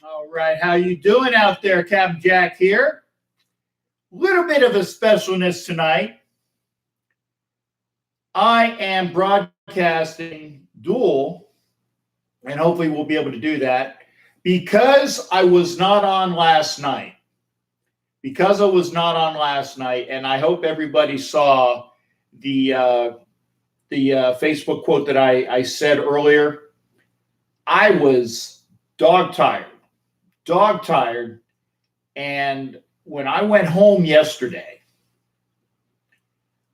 All right, how you doing out there? Captain Jack here. Little bit of a specialness tonight. I am broadcasting dual, and hopefully we'll be able to do that because I was not on last night. Because I was not on last night, and I hope everybody saw the Facebook quote that I said earlier. I was dog tired, and when I went home yesterday,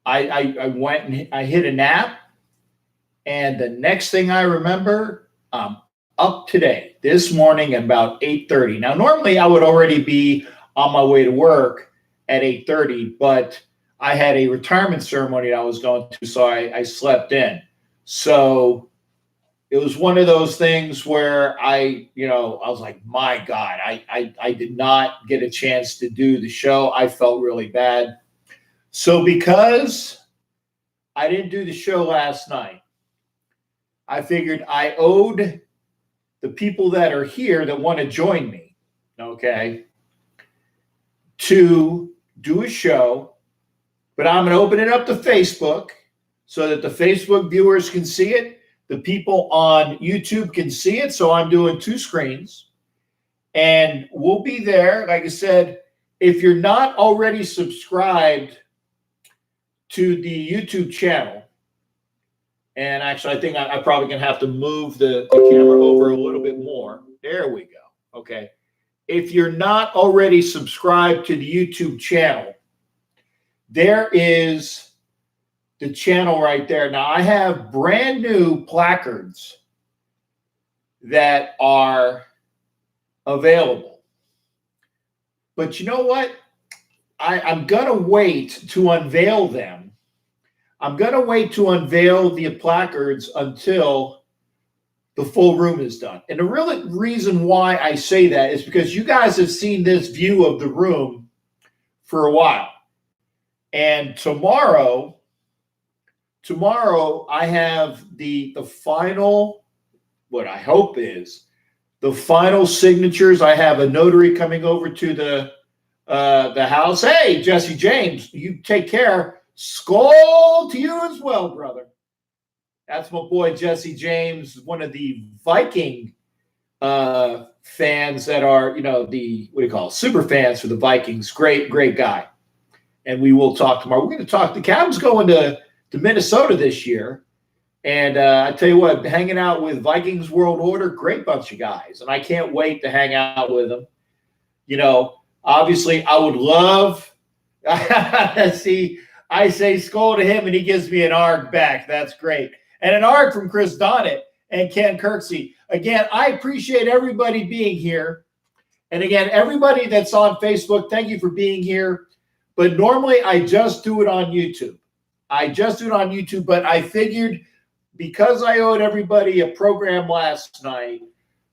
I went and I hit a nap, and the next thing I remember, I'm up today, this morning at about 8:30. Now, normally I would already be on my way to work at 8:30, but I had a retirement ceremony that I was going to, so I slept in. So it was one of those things where I was like, my God, I did not get a chance to do the show. I felt really bad. So because I didn't do the show last night, I figured I owed the people that are here that want to join me, okay, to do a show, but I'm going to open it up to Facebook so that the Facebook viewers can see it. The people on YouTube can see it. So I'm doing two screens, and we'll be there. Like I said, if you're not already subscribed to the YouTube channel, and actually I think I probably going to have to move the camera over a little bit more. There we go. Okay. If you're not already subscribed to the YouTube channel, there is the channel right there. Now, I have brand new placards that are available. But you know what? I'm going to wait to unveil them. I'm going to wait to unveil the placards until the full room is done. And the real reason why I say that is because you guys have seen this view of the room for a while. And tomorrow I have the final, what I hope is the final signatures. I have a notary coming over to the house. Hey, Jesse James, you take care. Skull to you as well, brother. That's my boy Jesse James, one of the Viking fans that are, super fans for the Vikings. Great guy. And we will talk tomorrow. We're going to talk. The Captain's going to Minnesota this year. And I tell you what, hanging out with Vikings World Order, great bunch of guys. And I can't wait to hang out with them. Obviously, I would love see, I say skull to him, and he gives me an ARG back. That's great. And an ARG from Chris Donnet and Ken Kirksey. Again, I appreciate everybody being here. And again, everybody that's on Facebook, thank you for being here. But normally I just do it on YouTube. But I figured because I owed everybody a program last night,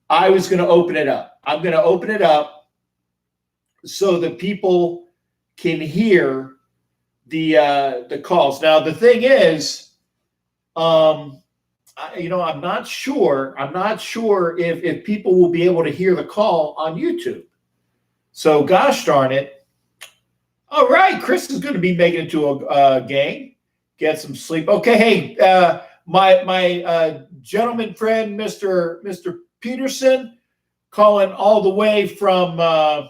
I was going to open it up. I'm going to open it up so that people can hear the calls. Now, the thing is, I I'm not sure. I'm not sure if people will be able to hear the call on YouTube. So gosh darn it. All right, Chris is going to be making it to a game. Get some sleep. Okay, hey, my gentleman friend, Mr. Peterson, calling all the way from. Let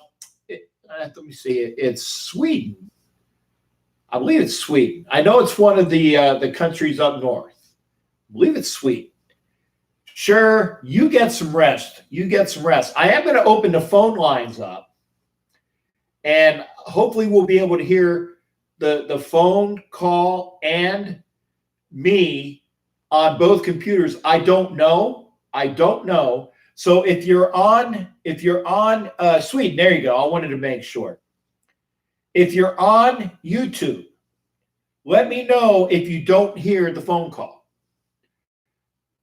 me see. It's Sweden. I believe it's Sweden. I know it's one of the countries up north. I believe it's Sweden. Sure, you get some rest. You get some rest. I am going to open the phone lines up, and hopefully we'll be able to hear the phone call and me on both computers. I don't know. So if you're on Sweden, there you go. I wanted to make sure. If you're on YouTube, let me know if you don't hear the phone call.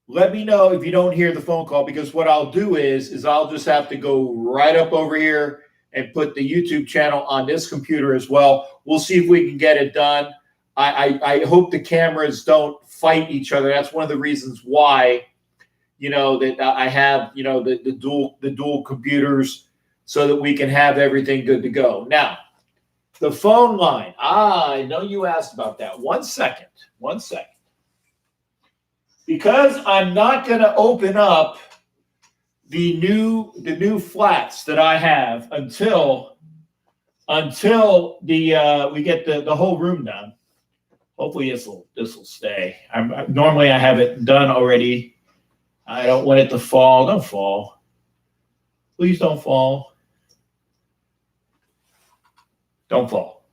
Let me know if you don't hear the phone call, because what I'll do is I'll just have to go right up over here and put the YouTube channel on this computer as well. We'll see if we can get it done. I hope the cameras don't fight each other. That's one of the reasons why, that I have, the dual computers, so that we can have everything good to go. Now, the phone line. I know you asked about that. 1 second. Because I'm not going to open up the new flats that I have until we get the whole room done. Hopefully this will stay. Normally I have it done already. I don't want it to fall. Don't fall. Please don't fall. Don't fall.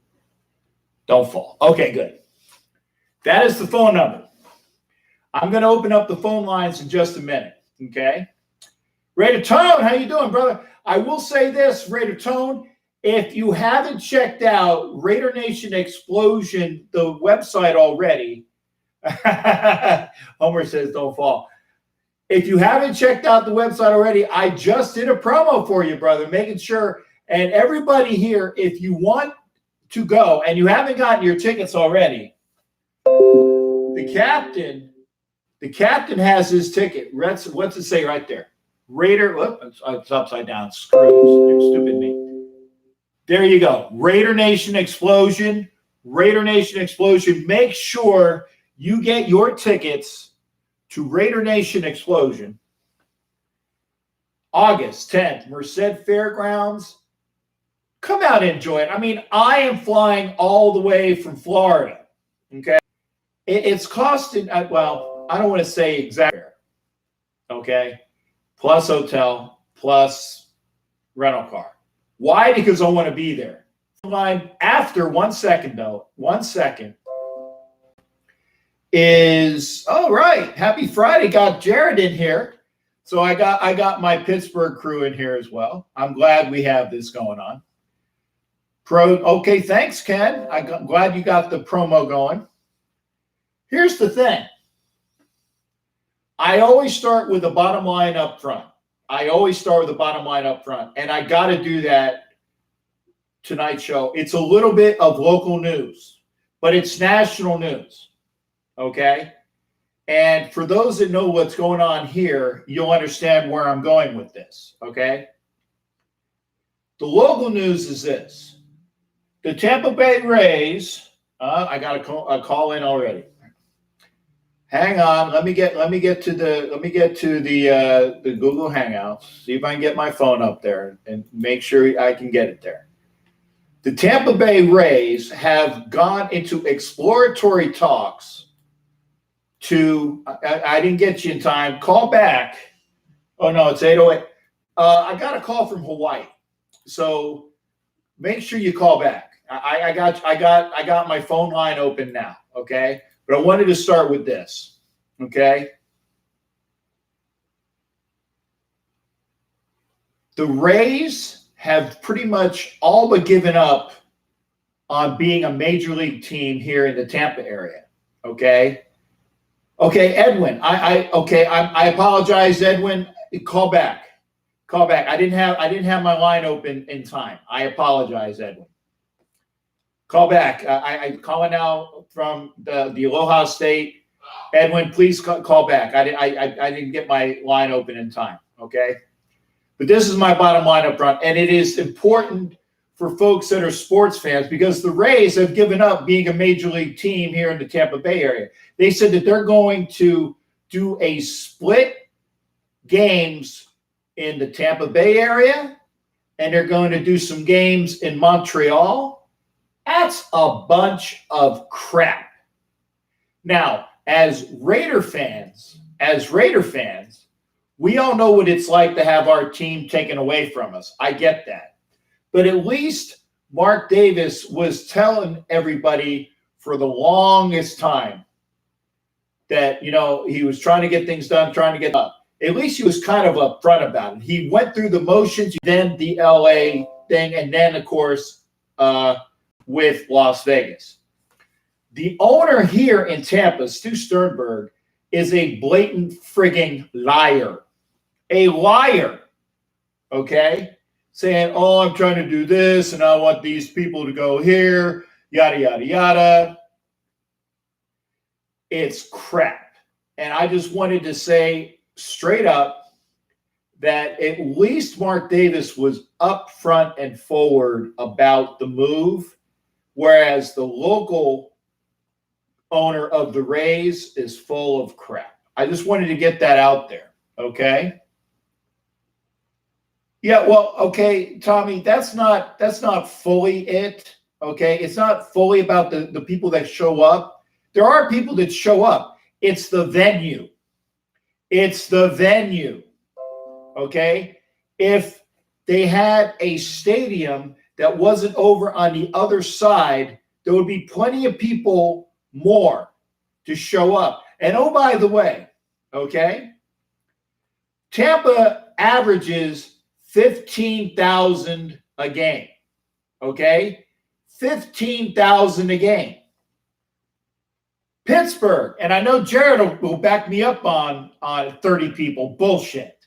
Don't fall. Okay, good. That is the phone number. I'm going to open up the phone lines in just a minute. Okay. Raider Tone, how you doing, brother? I will say this, Raider Tone, if you haven't checked out Raider Nation Explosion, the website already, Homer says don't fall. If you haven't checked out the website already, I just did a promo for you, brother, making sure. And everybody here, if you want to go and you haven't gotten your tickets already, the captain has his ticket. What's it say right there? Raider, it's upside down. Screws. Stupid me. There you go. Raider Nation Explosion. Raider Nation Explosion. Make sure you get your tickets to Raider Nation Explosion. August 10th, Merced Fairgrounds. Come out and enjoy it. I mean, I am flying all the way from Florida. Okay. It's costing, well, I don't want to say exactly. Okay. Plus hotel, plus rental car. Why? Because I want to be there. After 1 second, though, 1 second is, all right. Happy Friday. Got Jared in here. So I got my Pittsburgh crew in here as well. I'm glad we have this going on. Okay, thanks, Ken. I'm glad you got the promo going. Here's the thing. I always start with the bottom line up front. And I got to do that tonight's show. It's a little bit of local news, but it's national news. Okay? And for those that know what's going on here, you'll understand where I'm going with this. Okay? The local news is this. The Tampa Bay Rays, I got a call in already. Hang on, let me get to the Google Hangouts. See if I can get my phone up there and make sure I can get it there. The Tampa Bay Rays have gone into exploratory talks to. I didn't get you in time. Call back. Oh no, it's 8:08. I got a call from Hawaii, so make sure you call back. I got my phone line open now. Okay. But I wanted to start with this, okay? The Rays have pretty much all but given up on being a major league team here in the Tampa area, okay? Okay, Edwin, I apologize, Edwin. Call back. I didn't have my line open in time. I apologize, Edwin. Call back. I'm calling now from the Aloha State, Edwin, please call back. I didn't get my line open in time, okay? But this is my bottom line up front, and it is important for folks that are sports fans because the Rays have given up being a major league team here in the Tampa Bay area. They said that they're going to do a split games in the Tampa Bay area, and they're going to do some games in Montreal. That's a bunch of crap. Now, as Raider fans, we all know what it's like to have our team taken away from us. I get that. But at least Mark Davis was telling everybody for the longest time that, he was trying to get things done, trying to get up. At least he was kind of upfront about it. He went through the motions, then the LA thing, and then, of course, with Las Vegas. The owner here in Tampa, Stu Sternberg, is a blatant frigging liar. A liar, okay? Saying, I'm trying to do this, and I want these people to go here, yada, yada, yada. It's crap. And I just wanted to say straight up that at least Mark Davis was upfront and forward about the move, whereas the local owner of the Rays is full of crap. I just wanted to get that out there, okay? Yeah, well, okay, Tommy, that's not fully it, okay? It's not fully about the people that show up. There are people that show up. It's the venue. It's the venue, okay? If they had a stadium that wasn't over on the other side, there would be plenty of people more to show up. And oh, by the way, okay, Tampa averages 15,000 a game, okay? 15,000 a game. Pittsburgh, and I know Jared will back me up on 30 people. Bullshit.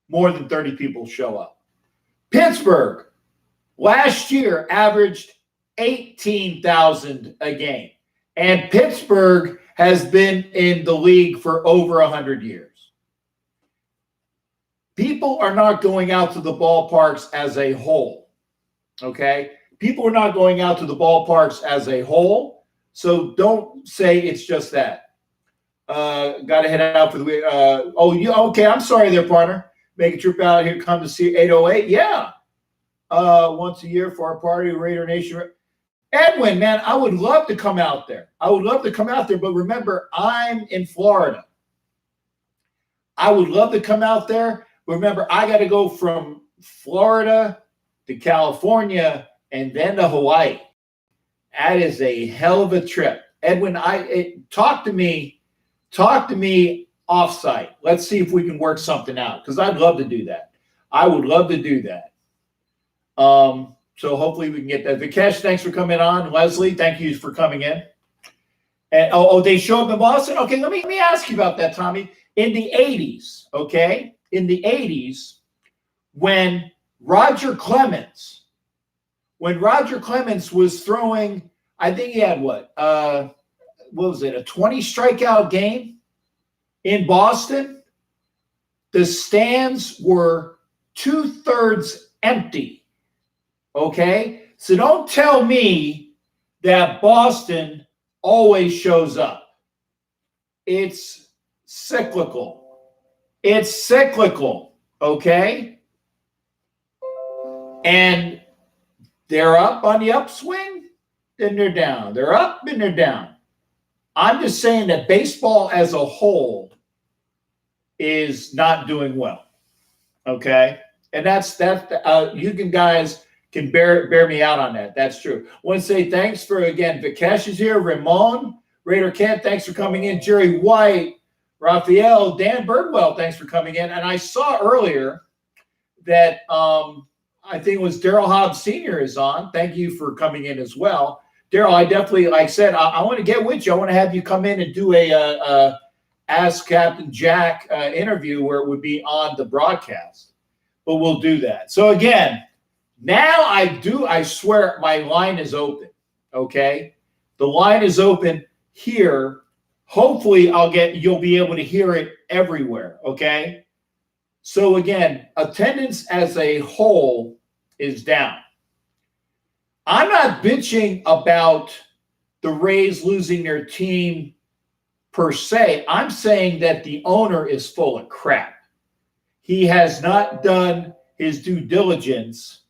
More than 30 people show up. Pittsburgh, last year, averaged 18,000 a game. And Pittsburgh has been in the league for over 100 years. People are not going out to the ballparks as a whole, okay? People are not going out to the ballparks as a whole, so don't say it's just that. Got to head out for the week. Okay, I'm sorry there, partner. Make a trip out here, come to see 808. Yeah, once a year for our party, Raider Nation. Edwin, man, I would love to come out there. But remember, I'm in Florida. I would love to come out there. Remember, I got to go from Florida to California and then to Hawaii. That is a hell of a trip. Edwin, talk to me off-site. Let's see if we can work something out because I'd love to do that. I would love to do that. So hopefully we can get that. Vikesh, thanks for coming on. Leslie, thank you for coming in. And they show up in Boston? Okay, let me ask you about that, Tommy. In the 80s, okay? In the 80s, when Roger Clemens was throwing, I think he had what was it, a 20 strikeout game in Boston? The stands were 2/3 empty. Okay, so don't tell me that Boston always shows up. It's cyclical. Okay? And they're up on the upswing, then they're down. They're up and they're down. I'm just saying that baseball as a whole is not doing well. Okay? And that's you guys can bear me out on that. That's true. I want to say thanks for, again, Vikesh is here. Ramon, Raider Kent, thanks for coming in. Jerry White, Raphael, Dan Birdwell, thanks for coming in. And I saw earlier that I think it was Daryl Hobbs Sr. is on. Thank you for coming in as well. Daryl, I definitely, like I said, I want to get with you. I want to have you come in and do a Ask Captain Jack interview where it would be on the broadcast. But we'll do that. So again, now I swear my line is open, okay? The line is open here hopefully you'll be able to hear it everywhere. Okay. So again, attendance as a whole is down. I'm not bitching about the Rays losing their team per se. I'm saying that the owner is full of crap. He has not done his due diligence,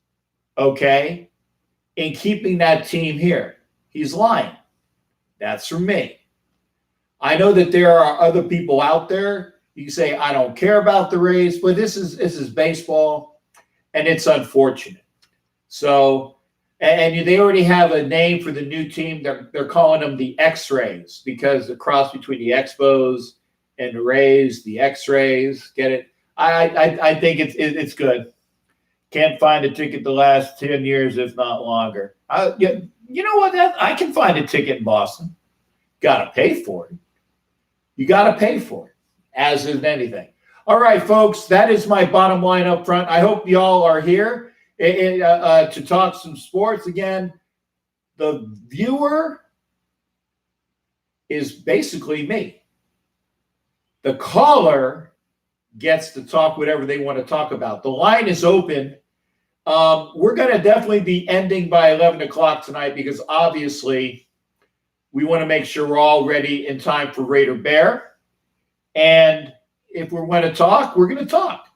okay, in keeping that team here. He's lying. That's from me. I know that there are other people out there. You can say, I don't care about the Rays, but this is baseball, and it's unfortunate. So, and they already have a name for the new team. They're calling them the X-Rays because the cross between the Expos and the Rays, the X-Rays. Get it? I think it's good. Can't find a ticket the last 10 years, if not longer. You know what? I can find a ticket in Boston. Got to pay for it. You got to pay for it, as is anything. All right, folks, that is my bottom line up front. I hope y'all are here to talk some sports. Again, the viewer is basically me. The caller gets to talk whatever they want to talk about. The line is open. We're going to definitely be ending by 11 o'clock tonight because obviously we want to make sure we're all ready in time for Raider Bear. And if we're going to talk, we're going to talk.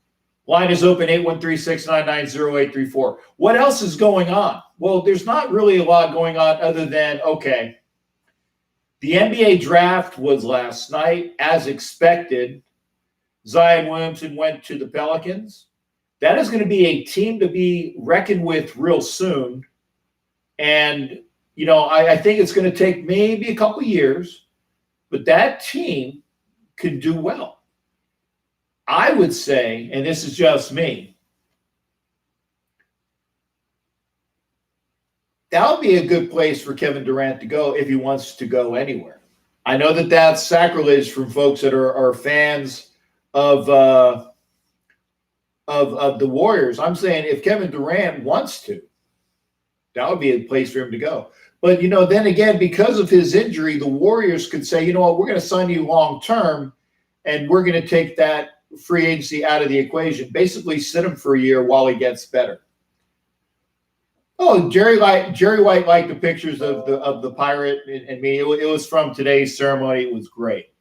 Line is open, 813-699-0834. What else is going on? Well, there's not really a lot going on other than, okay, the NBA draft was last night. As expected, Zion Williamson went to the Pelicans. That is going to be a team to be reckoned with real soon. And, you know, I think it's going to take maybe a couple years, but that team could do well. I would say, and this is just me, that would be a good place for Kevin Durant to go if he wants to go anywhere. I know that that's sacrilege from folks that are fans of the Warriors. I'm saying if Kevin Durant wants to, that would be a place for him to go. But, you know, then again, because of his injury, the Warriors could say, you know what, we're going to sign you long term, and we're going to take that free agency out of the equation. Basically, sit him for a year while he gets better. Oh, Jerry White liked the pictures of the pirate and me. It was from today's ceremony. It was great.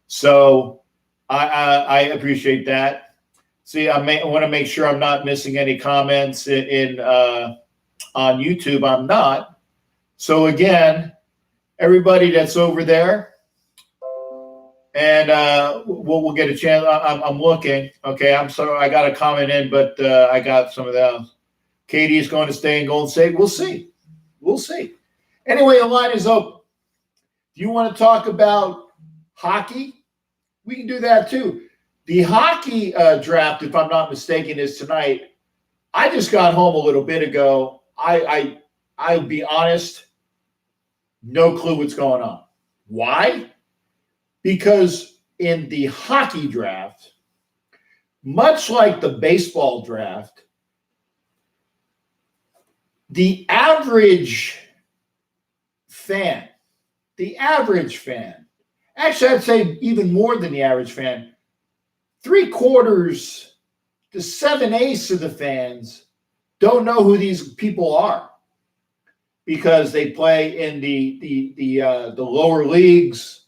So I appreciate that. See, I want to make sure I'm not missing any comments on YouTube. I'm not. So again, everybody that's over there, and we'll get a chance. I'm looking. Okay, I'm sorry. I got a comment in, but I got some of those. Katie is going to stay in Golden State. We'll see. We'll see. Anyway, the line is open. If you want to talk about hockey, we can do that too. The hockey draft, if I'm not mistaken, is tonight. I just got home a little bit ago. I'll be honest, no clue what's going on. Why? Because in the hockey draft, much like the baseball draft, the average fan, actually, I'd say even more than the average fan, 3/4 to 7/8 of the fans don't know who these people are because they play in the lower leagues.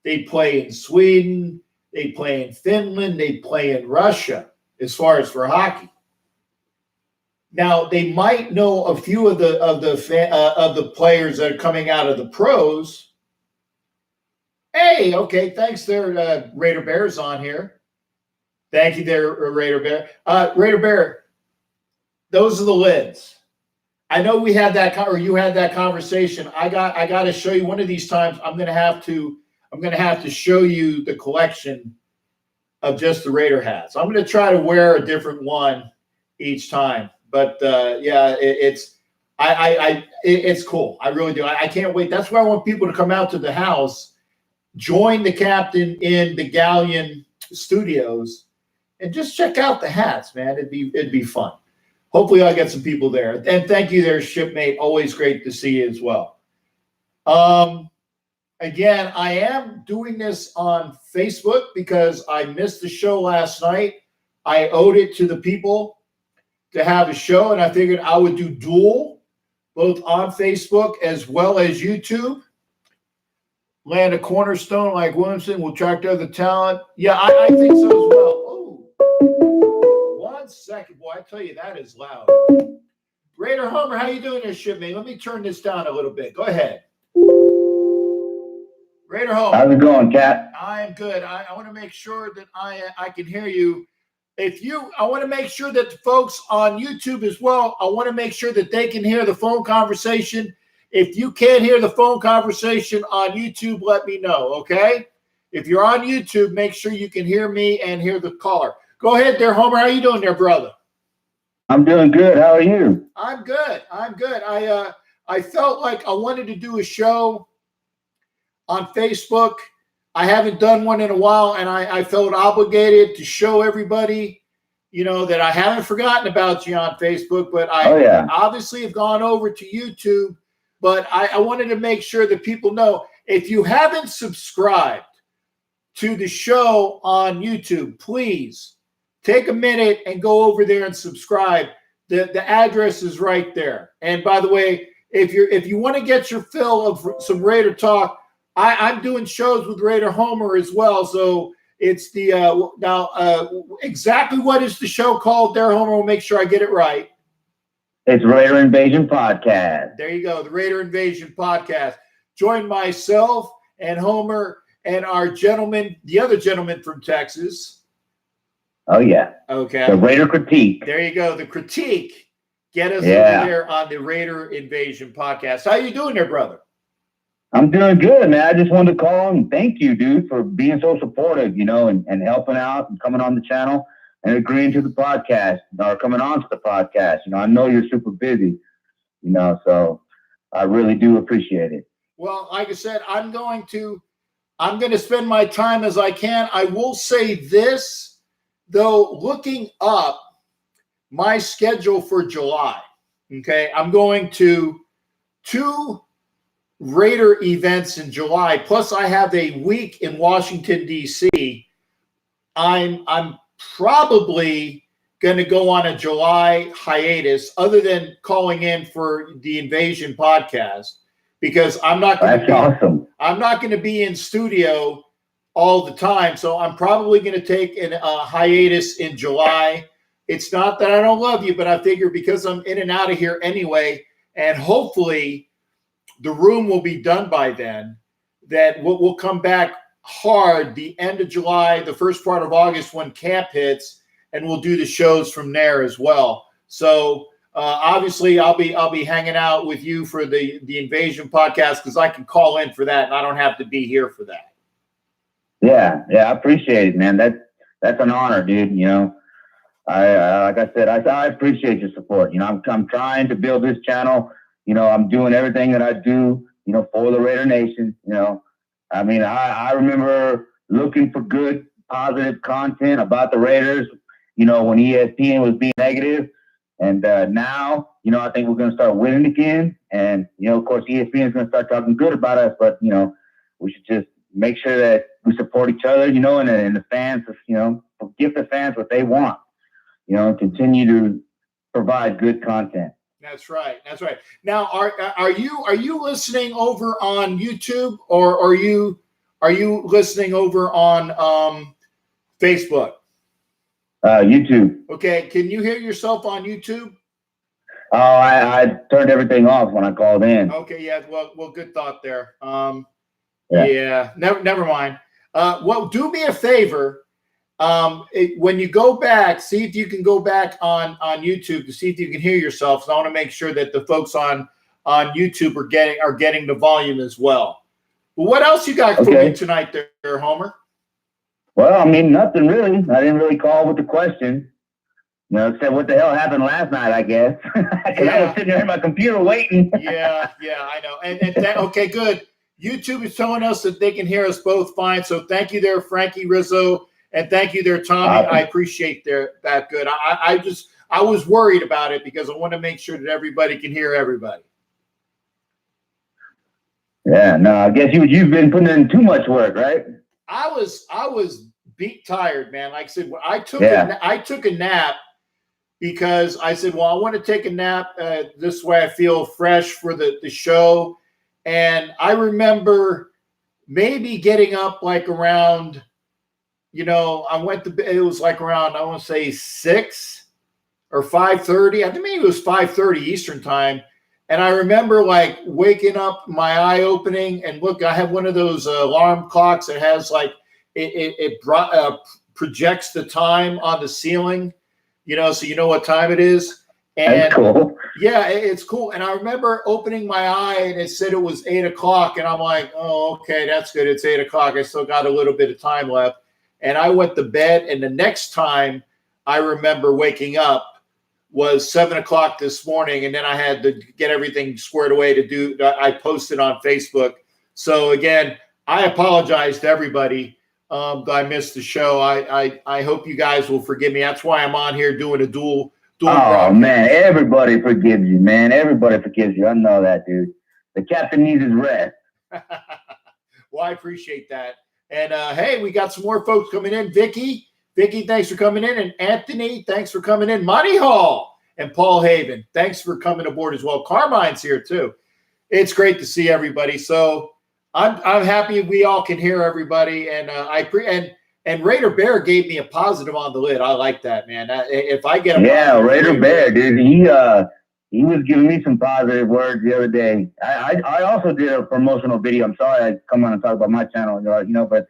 They play in Sweden. They play in Finland. They play in Russia as far as for hockey. Now, they might know a few of the players that are coming out of the pros. Hey, okay, thanks there, Raider Bear's on here. Thank you there, Raider Bear. Raider Bear, those are the lids. I know we had that, or you had that conversation. I got to show you one of these times. I'm going to have to show you the collection of just the Raider hats. I'm going to try to wear a different one each time. But yeah, it's cool. I really do. I can't wait. That's why I want people to come out to the house, join the captain in the Galleon Studios, and just check out the hats, man. It'd be fun. Hopefully, I'll get some people there. And thank you, there, shipmate. Always great to see you as well. Again, I am doing this on Facebook because I missed the show last night. I owed it to the people to have a show, and I figured I would do dual, both on Facebook as well as YouTube. Land a cornerstone like Williamson will attract other talent. Yeah, I think so as well. Oh, 1 second. Boy, I tell you, that is loud. Raider Homer, how you doing there, shipmate? Let me turn this down a little bit. Go ahead. Raider Homer. How's it going, Cat? I am good. I want to make sure that I can hear you. I want to make sure that the folks on YouTube as well, I want to make sure that they can hear the phone conversation. If you can't hear the phone conversation on YouTube, let me know, okay? If you're on YouTube, make sure you can hear me and hear the caller. Go ahead there, Homer. How you doing there, brother? I'm doing good. How are you? I'm good. I'm good. I felt like I wanted to do a show on Facebook. I haven't done one in a while, and I felt obligated to show everybody, that I haven't forgotten about you on Facebook, but I obviously have gone over to YouTube. But I wanted to make sure that people know, if you haven't subscribed to the show on YouTube, please take a minute and go over there and subscribe. The address is right there. And by the way, if you want to get your fill of some Raider talk, I'm doing shows with Raider Homer as well. So it's exactly what is the show called there, Homer? We'll make sure I get it right. It's Raider Invasion Podcast. There you go, the Raider Invasion Podcast. Join myself and Homer and our gentleman, the other gentleman from Texas. Oh, yeah. Okay. The Raider Critique. There you go, the Critique. Get us over there on the Raider Invasion Podcast. How you doing there, brother? I'm doing good, man. I just wanted to call and thank you, dude, for being so supportive, and helping out and coming on the channel and agreeing to the podcast or coming on to the podcast. I know you're super busy, so I really do appreciate it. Well, like I said, I'm going to spend my time as I can. I will say this, though, looking up my schedule for July, okay, I'm going to 2 Raider events in July, plus I have a week in Washington, D.C. I'm probably going to go on a July hiatus, other than calling in for the Invasion Podcast, because I'm not going to be in studio all the time. So I'm probably going to take a hiatus in July. It's not that I don't love you, but I figure because I'm in and out of here anyway, and hopefully the room will be done by then, that we'll come back hard the end of July, the first part of August when camp hits, and we'll do the shows from there as well. So obviously I'll be hanging out with you for the Invasion Podcast, because I can call in for that and I don't have to be here for that. Yeah, I appreciate it, man. That's an honor, dude. I like I said, I appreciate your support. I'm trying to build this channel. I'm doing everything that I do, for the Raider Nation. I remember looking for good, positive content about the Raiders, when ESPN was being negative. And now, I think we're going to start winning again. And, of course, ESPN is going to start talking good about us. But, we should just make sure that we support each other, and the fans, give the fans what they want, and continue to provide good content. That's right. Now, are you listening over on YouTube, or are you listening over on Facebook? YouTube. Okay. Can you hear yourself on YouTube? Oh, I turned everything off when I called in. Okay. Yeah. Well, good thought there. Yeah. Never mind. Well, do me a favor. When you go back, see if you can go back on YouTube to see if you can hear yourself. So I want to make sure that the folks on YouTube are getting the volume as well. But what else you got for me tonight there, Homer? Well, nothing really. I didn't really call with the question, except what the hell happened last night, I guess. Because I was sitting there in my computer waiting. yeah, I know. And okay, good. YouTube is telling us that they can hear us both fine. So thank you there, Frankie Rizzo. And thank you there, Tommy. I appreciate that. Good. I was worried about it because I want to make sure that everybody can hear everybody. Yeah, no, I guess you've been putting in too much work, right? I was beat tired, man. Like I said, I took a nap because I said, well, I want to take a nap. This way I feel fresh for the show. And I remember maybe getting up like around, I went to bed, it was like around, I want to say 6 or 5:30. I think maybe it was 5:30 Eastern time. And I remember like waking up, my eye opening, and look, I have one of those alarm clocks that has like projects the time on the ceiling, so you know what time it is. And that's cool. Yeah, it's cool. And I remember opening my eye and it said it was 8 o'clock, and I'm like, oh, okay, that's good. It's 8 o'clock. I still got a little bit of time left. And I went to bed, and the next time I remember waking up was 7 o'clock this morning, and then I had to get everything squared away to do. I posted on Facebook. So again, I apologize to everybody that I missed the show. I hope you guys will forgive me. That's why I'm on here doing a dual. Oh broadcast. Man, everybody forgives you, man. Everybody forgives you. I know that, dude. The captain needs his rest. Well, I appreciate that. And hey, we got some more folks coming in. Vicky, thanks for coming in. And Anthony, thanks for coming in. Monty Hall and Paul Haven, thanks for coming aboard as well. Carmine's here too. It's great to see everybody. So I'm happy we all can hear everybody. And and Raider Bear gave me a positive on the lid. I like that, man. If I get a Raider Bear, dude, he was giving me some positive words the other day. I also did a promotional video. I'm sorry I come on and talk about my channel, but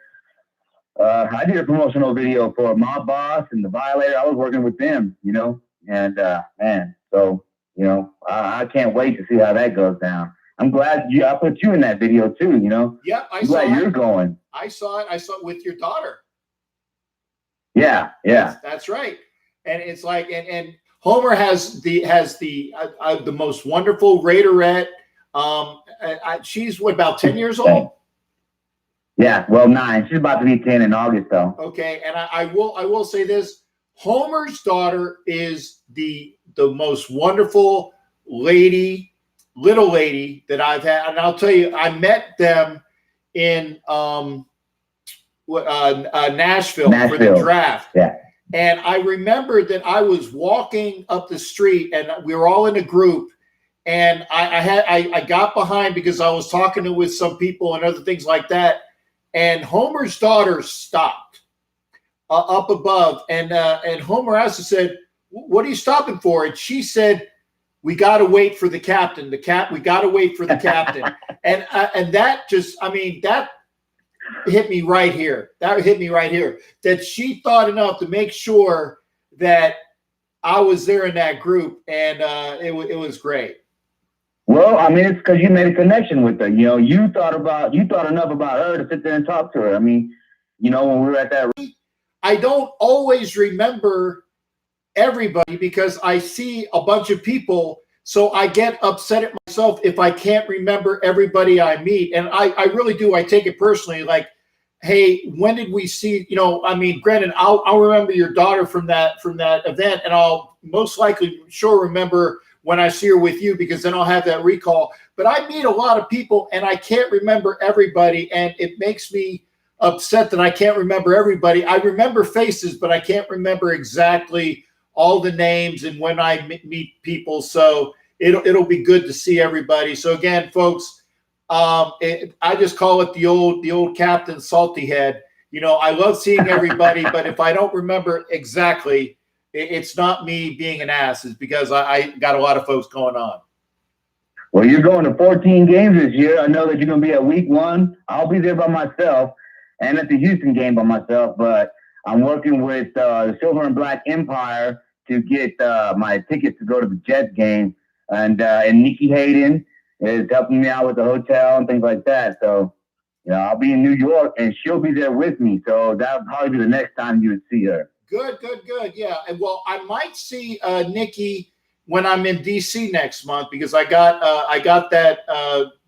I did a promotional video for my boss and the Violator. I was working with them, and man, so I can't wait to see how that goes down. I'm glad I put you in that video too. Yeah, I'm glad you're going. I saw it. I saw it with your daughter. Yeah. That's right. And it's like, and Homer has the most wonderful Raiderette. She's about 10 years old. Yeah, well, 9. She's about to be 10 in August, though. Okay, and I will say this: Homer's daughter is the most wonderful little lady that I've had, and I'll tell you, I met them in Nashville for the draft. Yeah. And I remember that I was walking up the street, and we were all in a group, and I got behind because I was talking with some people and other things like that. And Homer's daughter stopped up above, and Homer asked her, said, "What are you stopping for?" And she said, "We got to wait for the captain. We got to wait for the captain." and that just, that hit me right here. That she thought enough to make sure that I was there in that group, and it was great. Well, it's because you made a connection with her. You thought enough about her to sit there and talk to her. When we were at that. I don't always remember everybody because I see a bunch of people, so I get upset at myself if I can't remember everybody I meet. And I really do. I take it personally. Like, hey, when did we see? Granted, I'll remember your daughter from that event, and I'll most likely remember when I see her with you, because then I'll have that recall. But I meet a lot of people and I can't remember everybody, and it makes me upset that I can't remember everybody. I remember faces, but I can't remember exactly all the names and when I meet people. So it'll be good to see everybody. So again, folks, I just call it the old Captain Salty Head. I love seeing everybody, but if I don't remember exactly, it's not me being an ass. It's because I got a lot of folks going on. Well, you're going to 14 games this year. I know that you're going to be at week 1. I'll be there by myself, and at the Houston game by myself. But I'm working with the Silver and Black Empire to get my tickets to go to the Jets game. And Nikki Hayden is helping me out with the hotel and things like that. So, I'll be in New York, and she'll be there with me. So that'll probably be the next time you would see her. Good. Yeah. And well, I might see Nikki when I'm in DC next month, because I got that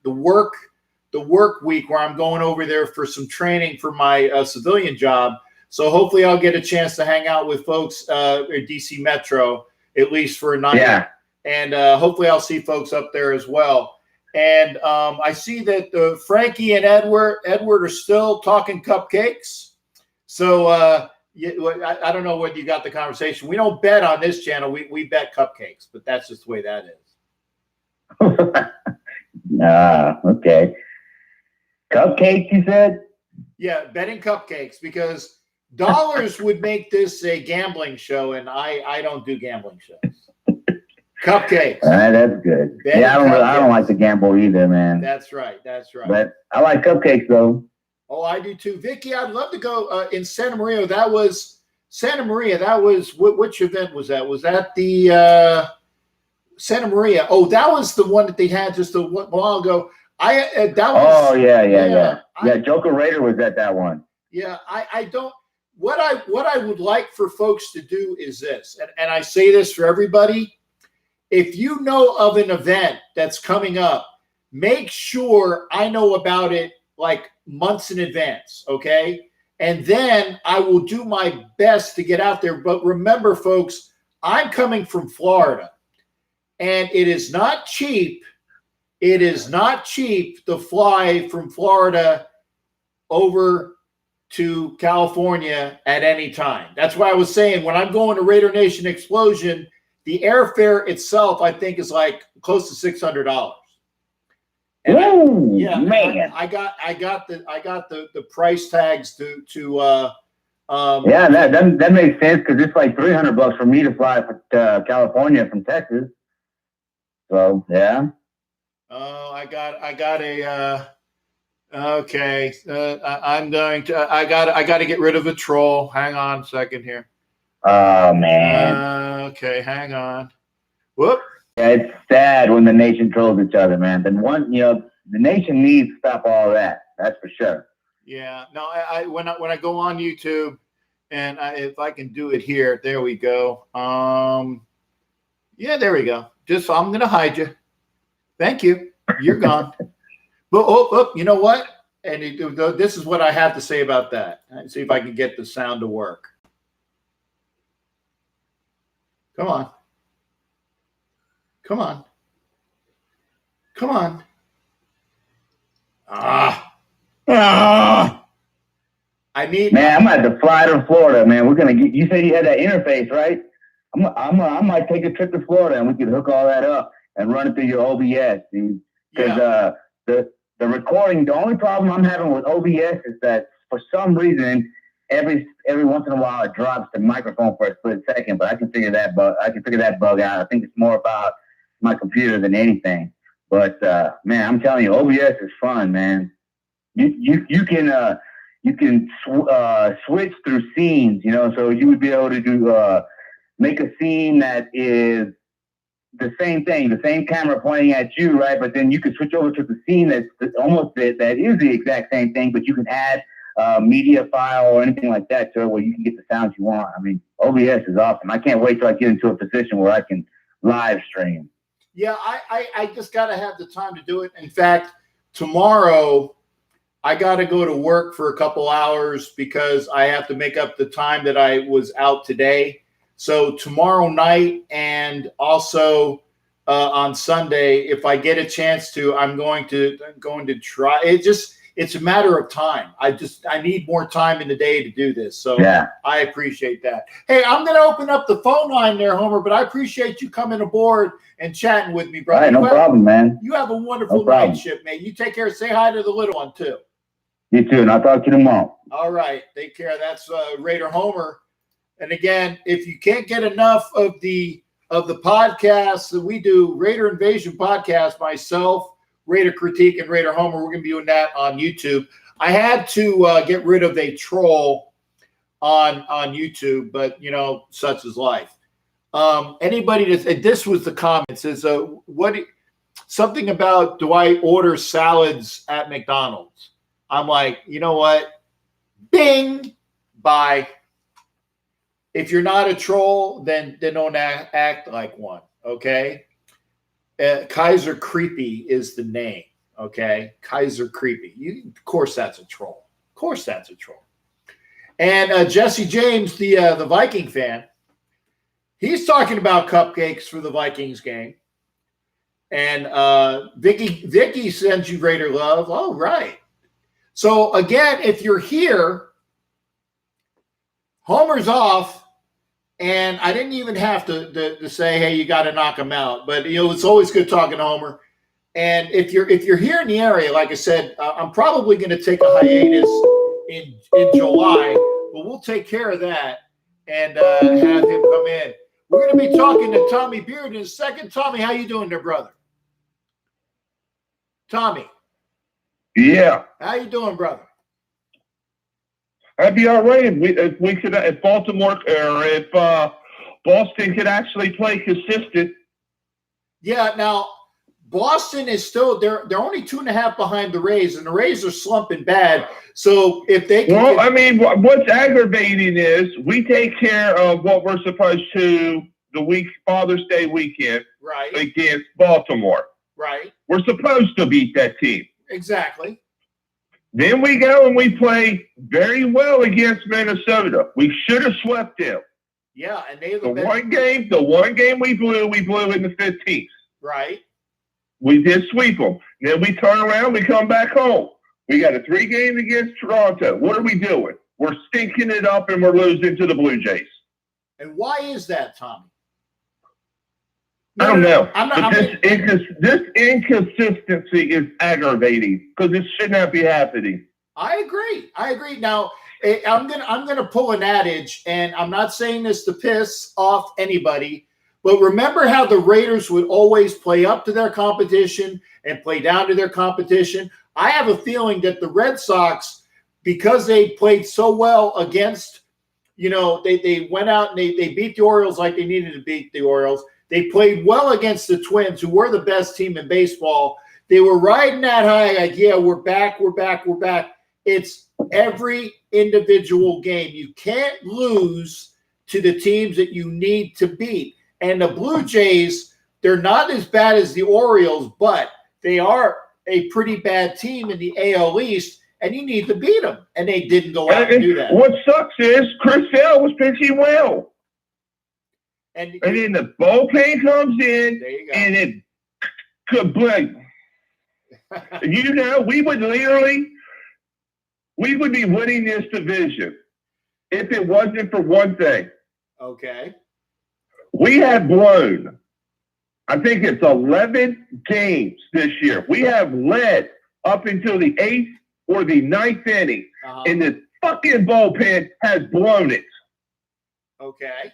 the work week where I'm going over there for some training for my civilian job. So hopefully I'll get a chance to hang out with folks at DC Metro, at least for a night. Yeah. And hopefully I'll see folks up there as well. And I see that Frankie and Edward are still talking cupcakes. So I don't know what you got the conversation. We don't bet on this channel. We bet cupcakes, but that's just the way that is. Okay. Cupcakes, you said? Yeah, betting cupcakes, because dollars would make this a gambling show, and I don't do gambling shows. Cupcakes. All right, that's good. Betting yeah, I don't like to gamble either, man. That's right. That's right. But I like cupcakes, though. Oh, I do too. Vicky, I'd love to go in Santa Maria. That was Santa Maria. That was which event was that? Was that the Santa Maria? Oh, that was the one that they had just a while ago. That was. Oh yeah. Joker Raider was at that one. Yeah, I don't. What I would like for folks to do is this, and I say this for everybody. If you know of an event that's coming up, make sure I know about it like months in advance, okay? And then I will do my best to get out there. But remember, folks, I'm coming from Florida, and it is not cheap. It is not cheap to fly from Florida over to California at any time. That's why I was saying when I'm going to Raider Nation Explosion, the airfare itself, I think, is like close to $600. Ooh, yeah, man. I got the price tags to yeah, that makes sense, because it's like $300 for me to fly to California from Texas. So yeah. Oh, I got a okay. I'm going to I got to get rid of a troll. Hang on a second here. Oh man. Okay, hang on. Whoop. Yeah, it's sad when the nation trolls each other, man. Then the nation needs to stop all that. That's for sure. Yeah. No, when I go on YouTube, and if I can do it here, there we go. Yeah, there we go. Just I'm gonna hide you. Thank you. You're gone. But you know what? And this is what I have to say about that. Let's see if I can get the sound to work. Come on. Come on. Come on. I need. Man, I'm going to fly to Florida, man. We're gonna get. You said you had that interface, right? I might take a trip to Florida, and we could hook all that up and run it through your OBS, dude. Because the recording, the only problem I'm having with OBS is that for some reason, every once in a while it drops the microphone for a split second. But I can figure that bug out. I think it's more about my computer than anything. But man, I'm telling you, OBS is fun, man. You can switch through scenes, so you would be able to do make a scene that is the same thing, the same camera pointing at you, right? But then you can switch over to the scene that is the exact same thing, but you can add media file or anything like that to it where you can get the sounds you want. I mean, OBS is awesome. I can't wait till I get into a position where I can live stream. Yeah, I just got to have the time to do it. In fact, tomorrow I got to go to work for a couple hours because I have to make up the time that I was out today. So tomorrow night and also on Sunday, if I get a chance to, I'm going to try. It's a matter of time. I need more time in the day to do this. So yeah. I appreciate that. Hey, I'm going to open up the phone line there, Homer, but I appreciate you coming aboard and chatting with me, brother. All right, no problem, man. You have a wonderful night shift, mate. You take care. Say hi to the little one too. You too, and I'll talk to you tomorrow. All right. Take care. That's Raider Homer. And again, if you can't get enough of the podcasts that we do, Raider Invasion podcast, myself, Raider Critique, and Raider Homer, we're going to be doing that on YouTube. I had to get rid of a troll on YouTube, but such is life. Anybody this was the comments is something about, do I order salads at McDonald's? I'm like, you know what? Bing, bye. If you're not a troll, then don't act like one, okay? Kaiser Creepy is the name, okay? Kaiser Creepy. Of course that's a troll. Of course that's a troll. And Jesse James, the Viking fan, he's talking about cupcakes for the Vikings game. And Vicky sends you greater love. All right. So again, if you're here, Homer's off, and I didn't even have to say, hey, you got to knock him out. But it's always good talking to Homer. And if you're here in the area, like I said, I'm probably going to take a hiatus in July, but we'll take care of that and have him come in. We're going to be talking to Tommy Beard in a second. Tommy, how you doing there, brother? Tommy. Yeah. How you doing, brother? I'd be all right if Baltimore or if Boston could actually play consistent. Yeah. Now Boston is still they're only 2.5 behind the Rays, and the Rays are slumping bad. So if they can I mean, what's aggravating is we take care of what we're supposed to the Father's Day weekend, right, against Baltimore. Right. We're supposed to beat that team. Exactly. Then we go and we play very well against Minnesota. We should have swept them. Yeah, and they the one game we blew in the 15th. Right. We did sweep them. Then we turn around, we come back home. We got a 3 game against Toronto. What are we doing? We're stinking it up and we're losing to the Blue Jays. And why is that, Tommy? I don't know. This inconsistency is aggravating because it should not be happening. I agree. Now, I'm gonna pull an adage, and I'm not saying this to piss off anybody, but remember how the Raiders would always play up to their competition and play down to their competition? I have a feeling that the Red Sox, because they played so well against, they went out and they beat the Orioles like they needed to beat the Orioles. They played well against the Twins, who were the best team in baseball. They were riding that high, like, yeah, we're back. It's every individual game. You can't lose to the teams that you need to beat. And the Blue Jays, they're not as bad as the Orioles, but they are a pretty bad team in the AL East, and you need to beat them. And they didn't go out and do that. What sucks is Chris Sale was pitching well. And then the bullpen comes in, and it could blink. We would be winning this division if it wasn't for one thing. Okay. We have blown, I think it's 11 games this year. We have led up until the 8th or the 9th inning, and the fucking bullpen has blown it. Okay.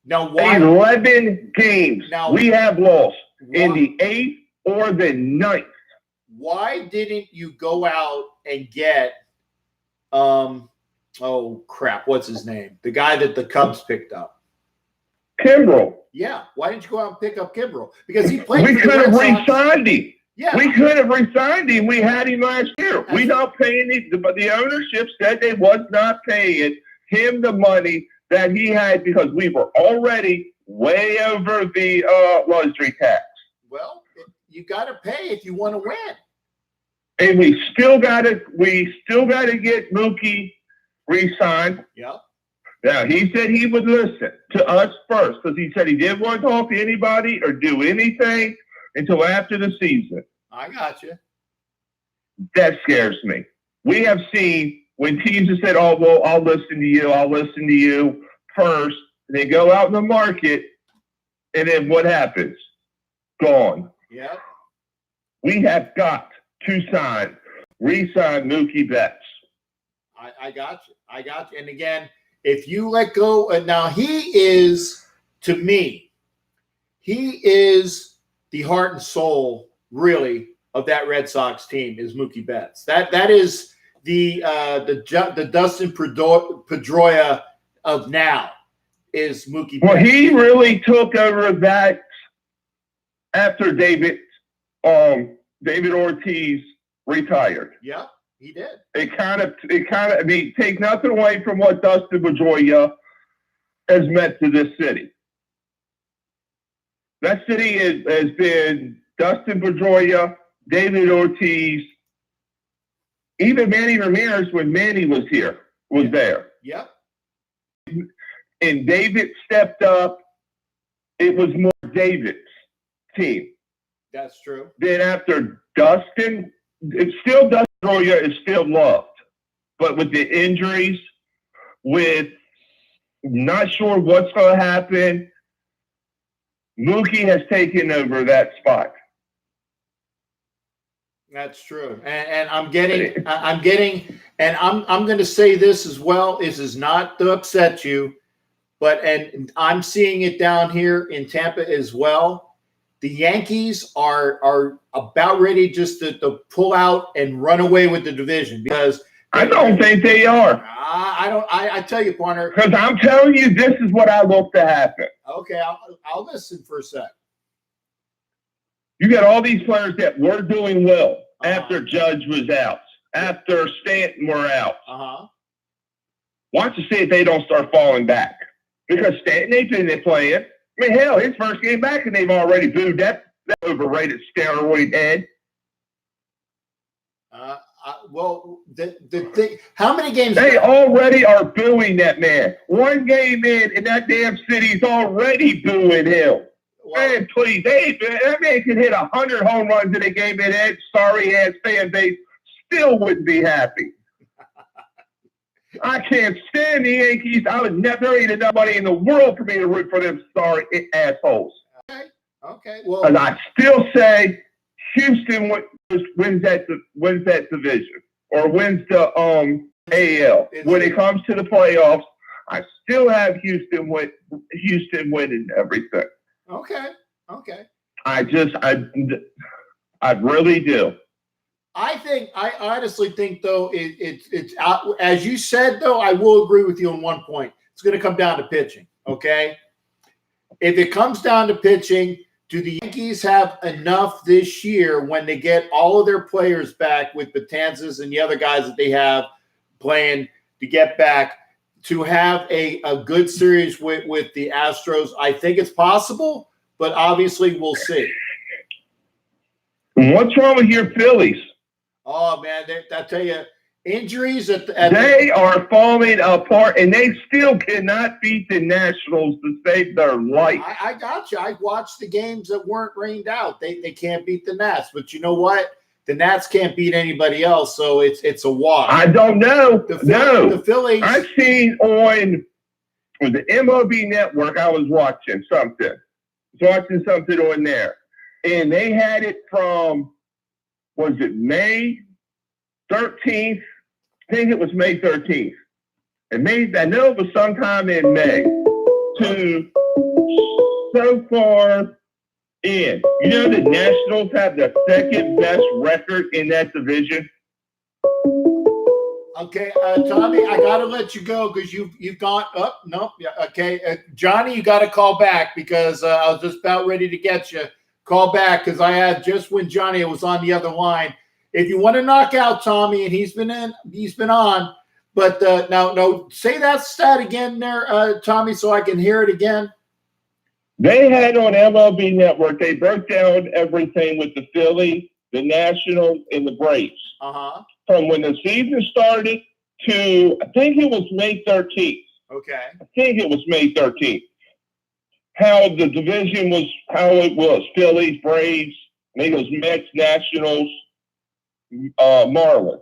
Now, why? 11 games we have lost in the 8th or the 9th. Why didn't you go out and get, oh crap, what's his name? The guy that the Cubs picked up. Kimbrel. Yeah. Why didn't you go out and pick up Kimbrel? Because he played. We could have re-signed him. Yeah. We could have re-signed him. We had him last year. We not paying the ownership said they was not paying him the money that he had because we were already way over the luxury tax. Well, you got to pay if you want to win. And we still got to get Mookie re-signed. Yep. Now, he said he would listen to us first because he said he didn't want to talk to anybody or do anything until after the season. I got you. That scares me. We have seen when teams have said, oh, well, I'll listen to you first. And they go out in the market, and then what happens? Gone. Yep. We have got to re-sign Mookie Betts. I got you. And again, if you let go, now he is, to me, he is the heart and soul, really, of that Red Sox team is Mookie Betts. That is the Dustin Pedroia of now is Mookie Betts. Well, he really took over that after David Ortiz retired. Yeah, he did. It kind of, I mean, take nothing away from what Dustin Pedroia has meant to this city. That city has been Dustin Pedroia, David Ortiz, even Manny Ramirez when Manny was here, was there. Yep. And David stepped up. It was more David's team. That's true. Then after Dustin, it's still Dustin Pedroia is still loved, but with the injuries, with not sure what's going to happen, Mookie has taken over that spot. That's true. And I'm getting, and I'm going to say this as well. This is not to upset you, but, and I'm seeing it down here in Tampa as well. The Yankees are about ready just to pull out and run away with the division because I don't think they are. I tell you, partner. Because I'm telling you, this is what I look to happen. Okay, I'll listen for a sec. You got all these players that were doing well after Judge was out, after Stanton were out. Watch to see if they don't start falling back. Because Stanton ain't been playing. I mean, hell, his first game back and they've already booed that overrated steroid head. Well, the thing, how many games? They already are booing that man. One game in, and that damn city's already booing him. Well, man, please, that man could hit 100 home runs in a game, and that sorry-ass fan base still wouldn't be happy. I can't stand the Yankees. I would never eat nobody in the world for me to root for them sorry assholes. Okay. Well, and I still say Houston wins that division or wins the AL. When it comes to the playoffs, I still have Houston winning everything. Okay. I really do. I honestly think though it's out, as you said though. I will agree with you on one point. It's going to come down to pitching. Okay, if it comes down to pitching, do the Yankees have enough this year when they get all of their players back with Betances and the other guys that they have playing to get back to have a good series with the Astros? I think it's possible, but obviously we'll see. What's wrong with your Phillies? Oh, man, I tell you, injuries they are falling apart, and they still cannot beat the Nationals to save their life. I got you. I watched the games that weren't rained out. They can't beat the Nats. But you know what? The Nats can't beat anybody else, so it's a wash. I don't know. The Phillies. I've seen on the MLB Network, I was watching something. On there. And they had it from, was it May 13th? I think it was May 13th. And I know it was sometime in May. To so far in. You know the Nationals have the second best record in that division? Okay, Tommy, I got to let you go because you've gone up. Nope. Yeah, okay. Johnny, you got to call back because I was just about ready to get you. Call back because I had just when Johnny was on the other line. If you want to knock out Tommy, and he's been on. But no, say that stat again there, Tommy, so I can hear it again. They had on MLB Network, they broke down everything with the Phillies, the Nationals, and the Braves. From when the season started to, I think it was May 13th. Okay. I think it was May 13th. How the division was, how it was. Phillies, Braves, I think it was Mets, Nationals, Marlins.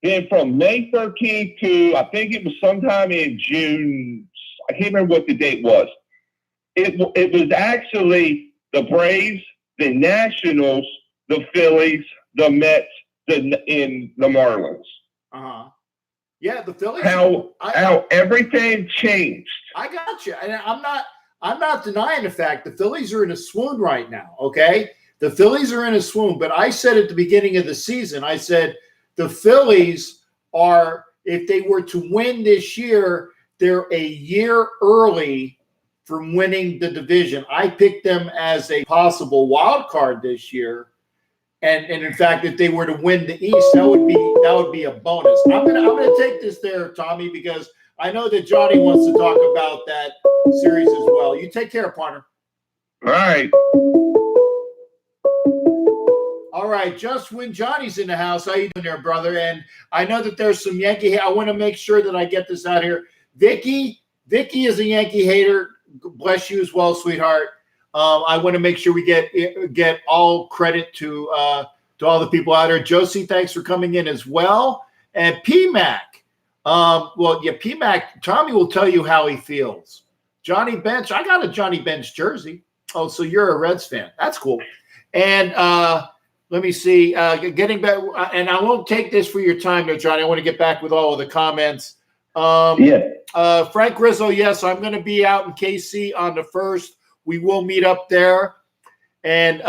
Then from May 13th to, I think it was sometime in June, I can't remember what the date was. It was actually the Braves, the Nationals, the Phillies, the Mets, in the Marlins. Yeah, the Phillies. How everything changed. I got you. And I'm not denying the fact the Phillies are in a swoon right now, okay? The Phillies are in a swoon, but I said at the beginning of the season, I said the Phillies are, if they were to win this year, they're a year early from winning the division. I picked them as a possible wild card this year. And in fact, if they were to win the East, that would be a bonus. I'm gonna take this there, Tommy, because I know that Johnny wants to talk about that series as well. You take care, partner. All right. All right, just when Johnny's in the house, how you doing there, brother? And I know that there's some Yankee. I want to make sure that I get this out here. Vicky is a Yankee hater. Bless you as well, sweetheart. I want to make sure we get all credit to all the people out there. Josie, thanks for coming in as well. And PMAC. PMAC, Tommy will tell you how he feels. Johnny Bench, I got a Johnny Bench jersey. Oh, so you're a Reds fan. That's cool. And let me see. Getting back, and I won't take this for your time there, Johnny. I want to get back with all of the comments. Frank Rizzo, yes, I'm going to be out in KC on the 1st. We will meet up there. And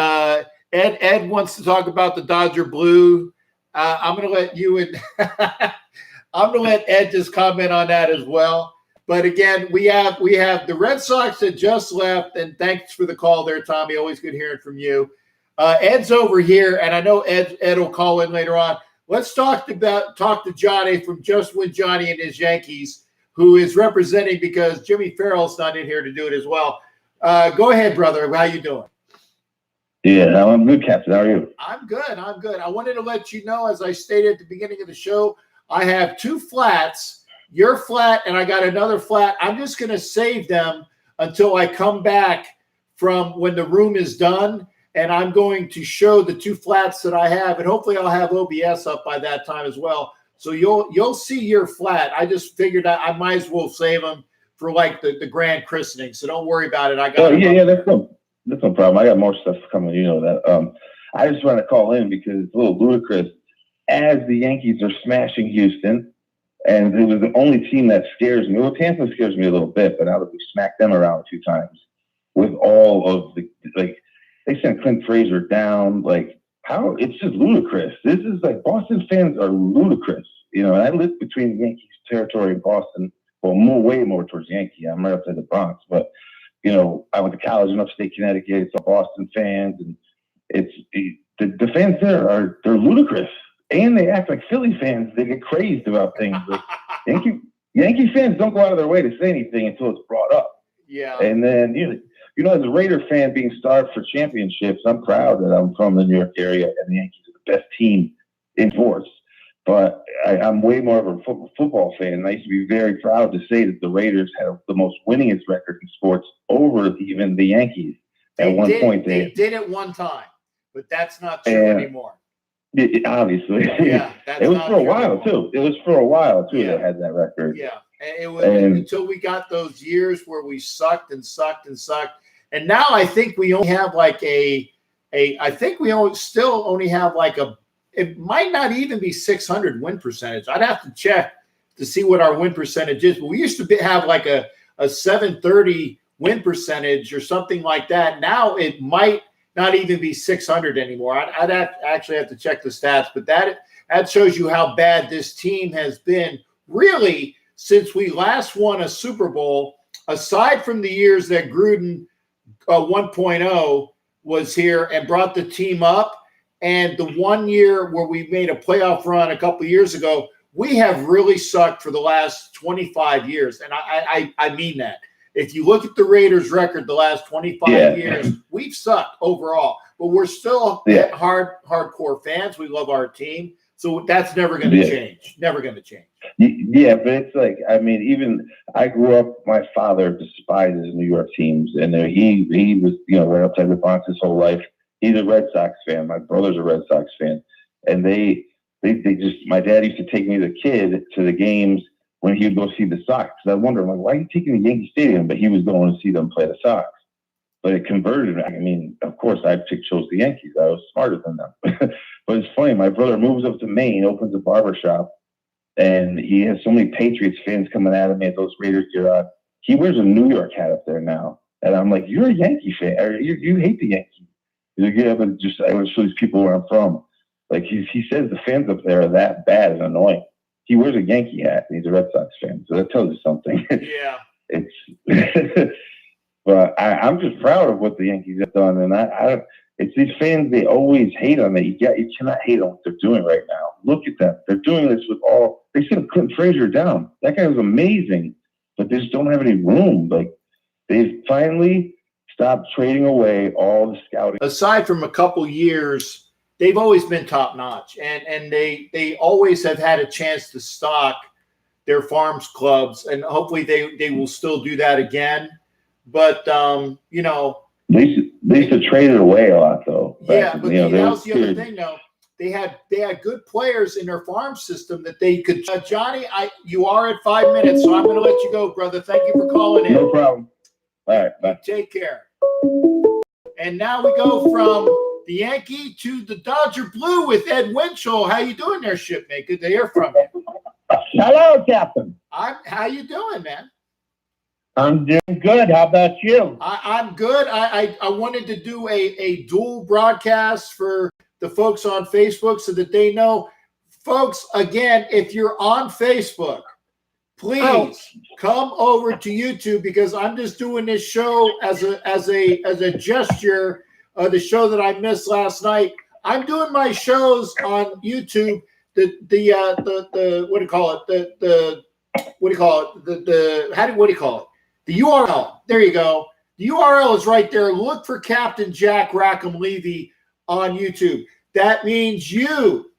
Ed wants to talk about the Dodger Blue. I'm going to let you and I'm going to let Ed just comment on that as well. But again, we have the Red Sox that just left, and thanks for the call there, Tommy. Always good hearing from you. Ed's over here, and I know Ed will call in later on. Let's talk to Johnny from Just Win Johnny and his Yankees, who is representing because Jimmy Farrell's not in here to do it as well. Go ahead, brother. How you doing? Yeah, I'm good, Captain. How are you? I'm good. I wanted to let you know, as I stated at the beginning of the show, I have 2 flats, your flat, and I got another flat. I'm just going to save them until I come back from when the room is done, and I'm going to show the 2 flats that I have, and hopefully I'll have OBS up by that time as well. So you'll see your flat. I just figured I might as well save them for like the grand christening. So don't worry about it. I got that's no problem. I got more stuff coming. You know that. I just want to call in because it's a little ludicrous. As the Yankees are smashing Houston, and it was the only team that scares me. Well, Tampa scares me a little bit, but now that we smacked them around 2 times with all of the they sent Clint Frazier down. How it's just ludicrous. This is Boston fans are ludicrous. You know, and I live between the Yankees territory and Boston. Well, way more towards Yankee. I'm right outside the Bronx, but you know, I went to college in upstate Connecticut. It's all Boston fans, and it's the fans there they're ludicrous, and they act like Philly fans. They get crazed about things. Yankee fans don't go out of their way to say anything until it's brought up. Yeah, and then you know, as a Raider fan being starved for championships, I'm proud that I'm from the New York area and the Yankees are the best team in sports. But I'm way more of a football fan. And I used to be very proud to say that the Raiders have the most winningest record in sports over even the Yankees. At one point, they did it one time, but that's not true anymore. Obviously, yeah, it was for a while too. It was for a while too. They had that record. Yeah, and it was until we got those years where we sucked and sucked and sucked. And now I think we only have still only have it might not even be 600 win percentage. I'd have to check to see what our win percentage is. But we used to have a 730 win percentage or something like that. Now it might not even be 600 anymore. I'd actually have to check the stats. But that shows you how bad this team has been really since we last won a Super Bowl, aside from the years that Gruden 1.0 was here and brought the team up. And the 1 year where we made a playoff run a couple of years ago, we have really sucked for the last 25 years. And I mean that. If you look at the Raiders record the last 25 years, we've sucked overall. But we're still hardcore fans. We love our team. So that's never going to change. Never going to change. Yeah, but it's even I grew up, my father despises New York teams. And he was, right outside the Bronx his whole life. He's a Red Sox fan. My brother's a Red Sox fan. And they just, my dad used to take me as a kid to the games when he would go see the Sox. And I wonder, why are you taking the Yankee Stadium? But he was going to see them play the Sox. But it converted. Of course, I chose the Yankees. I was smarter than them. But it's funny. My brother moves up to Maine, opens a barber shop, and he has so many Patriots fans coming at him at those Raiders gear on. He wears a New York hat up there now. And I'm like, you're a Yankee fan. Or you hate the Yankees. He's like, yeah, but I want to show these people where I'm from. He says the fans up there are that bad and annoying. He wears a Yankee hat and he's a Red Sox fan. So that tells you something. Yeah. But I'm just proud of what the Yankees have done. And it's these fans, they always hate on it. You cannot hate on what they're doing right now. Look at them. They're doing this they sent Clint Frazier down. That guy was amazing, but they just don't have any room. They've finally stopped trading away all the scouting. Aside from a couple years, they've always been top notch, and they always have had a chance to stock their farms clubs, and hopefully they will still do that again. But Lisa traded away a lot though. Yeah, but that was the other thing though. They had good players in their farm system that they could. Johnny, you are at 5 minutes, so I'm going to let you go, brother. Thank you for calling in. No problem. All right, bye. Take care. And now we go from the Yankee to the Dodger Blue with Ed Winchell. How you doing there, shipmate? Good to hear from you. Hello, Captain. How you doing, man? I'm doing good. How about you? I'm good. I wanted to do a dual broadcast for the folks on Facebook so that they know. Folks, again, if you're on Facebook, please come over to YouTube, because I'm just doing this show as a gesture of the show that I missed last night. I'm doing my shows on YouTube. The what do you call it? The URL. There you go. The URL is right there. Look for Captain Jack Rackham Levy on YouTube. That means you,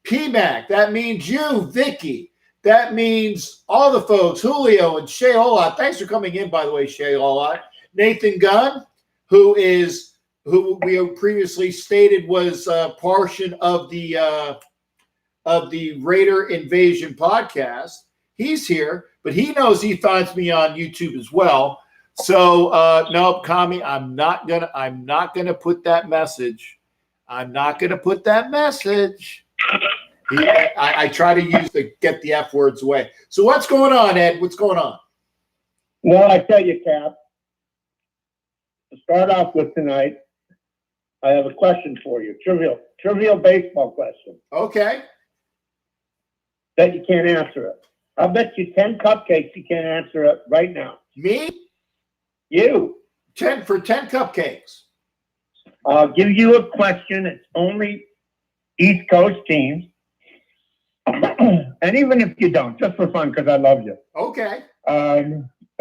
PMAC. That means you, Vicky. That means all the folks, Julio and Shay Olot. Thanks for coming in, by the way, Shay Olot. Nathan Gunn, who we previously stated was a portion of the Raider Invasion podcast. He's here, but he knows he finds me on YouTube as well. So no, Kami, I'm not gonna put that message. I'm not gonna put that message. I try to get the F words away. So what's going on, Ed? What's going on? Well, I tell you, Cap, to start off with tonight, I have a question for you. Trivial baseball question. Okay. Bet you can't answer it. I'll bet you 10 cupcakes you can't answer it right now. Me? You. 10 cupcakes. I'll give you a question. It's only East Coast teams. And even if you don't, just for fun, because I love you. Okay.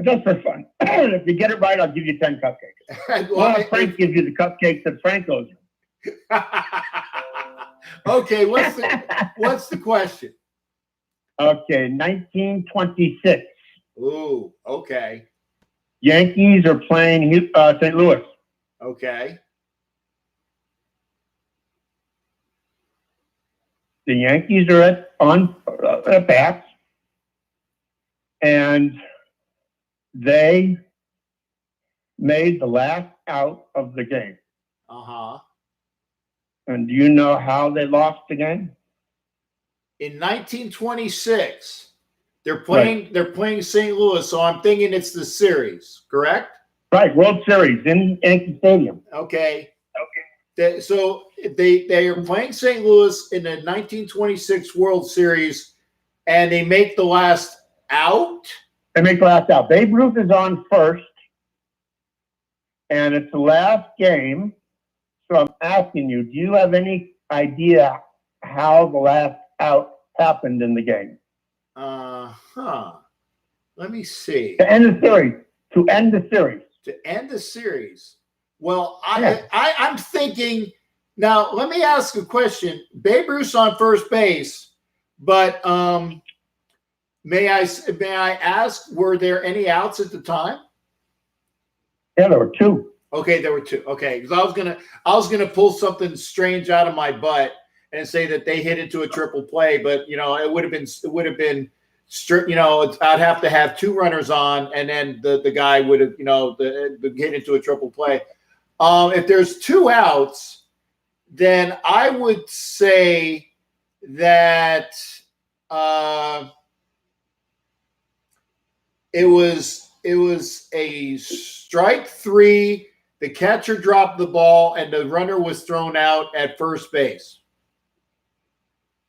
Just for fun. If you get it right, I'll give you 10 cupcakes. Well, Frank gives you the cupcakes that Frank owes you. Okay, what's the question? Okay, 1926. Ooh, okay. Yankees are playing St. Louis. Okay. The Yankees are at bats, and they made the last out of the game. Uh-huh. And do you know how they lost the game? In 1926, they're playing St. Louis, so I'm thinking it's the series, correct? Right, World Series in Yankee Stadium. Okay. So they are playing St. Louis in the 1926 World Series, and they make the last out. They make the last out. Babe Ruth is on first, and it's the last game. So I'm asking you, do you have any idea how the last out happened in the game? Let me see. To end the series. To end the series. Well, I'm thinking now. Let me ask a question. Babe Ruth's on first base, but may I ask, were there any outs at the time? Yeah, there were two. Okay, there were two. Okay, because I was gonna pull something strange out of my butt and say that they hit into a triple play, but it would have been strict. I'd have to have two runners on, and then the guy would have hit into a triple play. If there's two outs, then I would say that it was a strike three. The catcher dropped the ball, and the runner was thrown out at first base.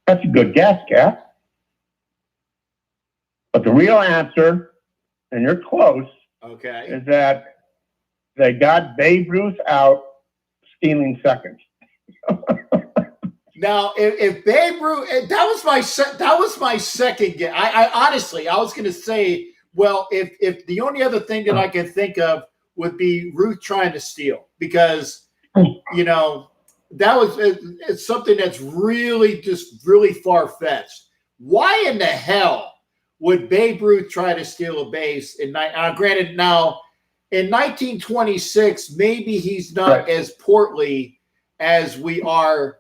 That's a good guess, Cap. But the real answer, and you're close, okay, is that they got Babe Ruth out stealing seconds. Now, if Babe Ruth, that was my second guess. I honestly, I was going to say, well, if the only other thing that I can think of would be Ruth trying to steal, because it's something that's really far-fetched. Why in the hell would Babe Ruth try to steal a base granted, now in 1926, maybe he's not Right. as portly as we are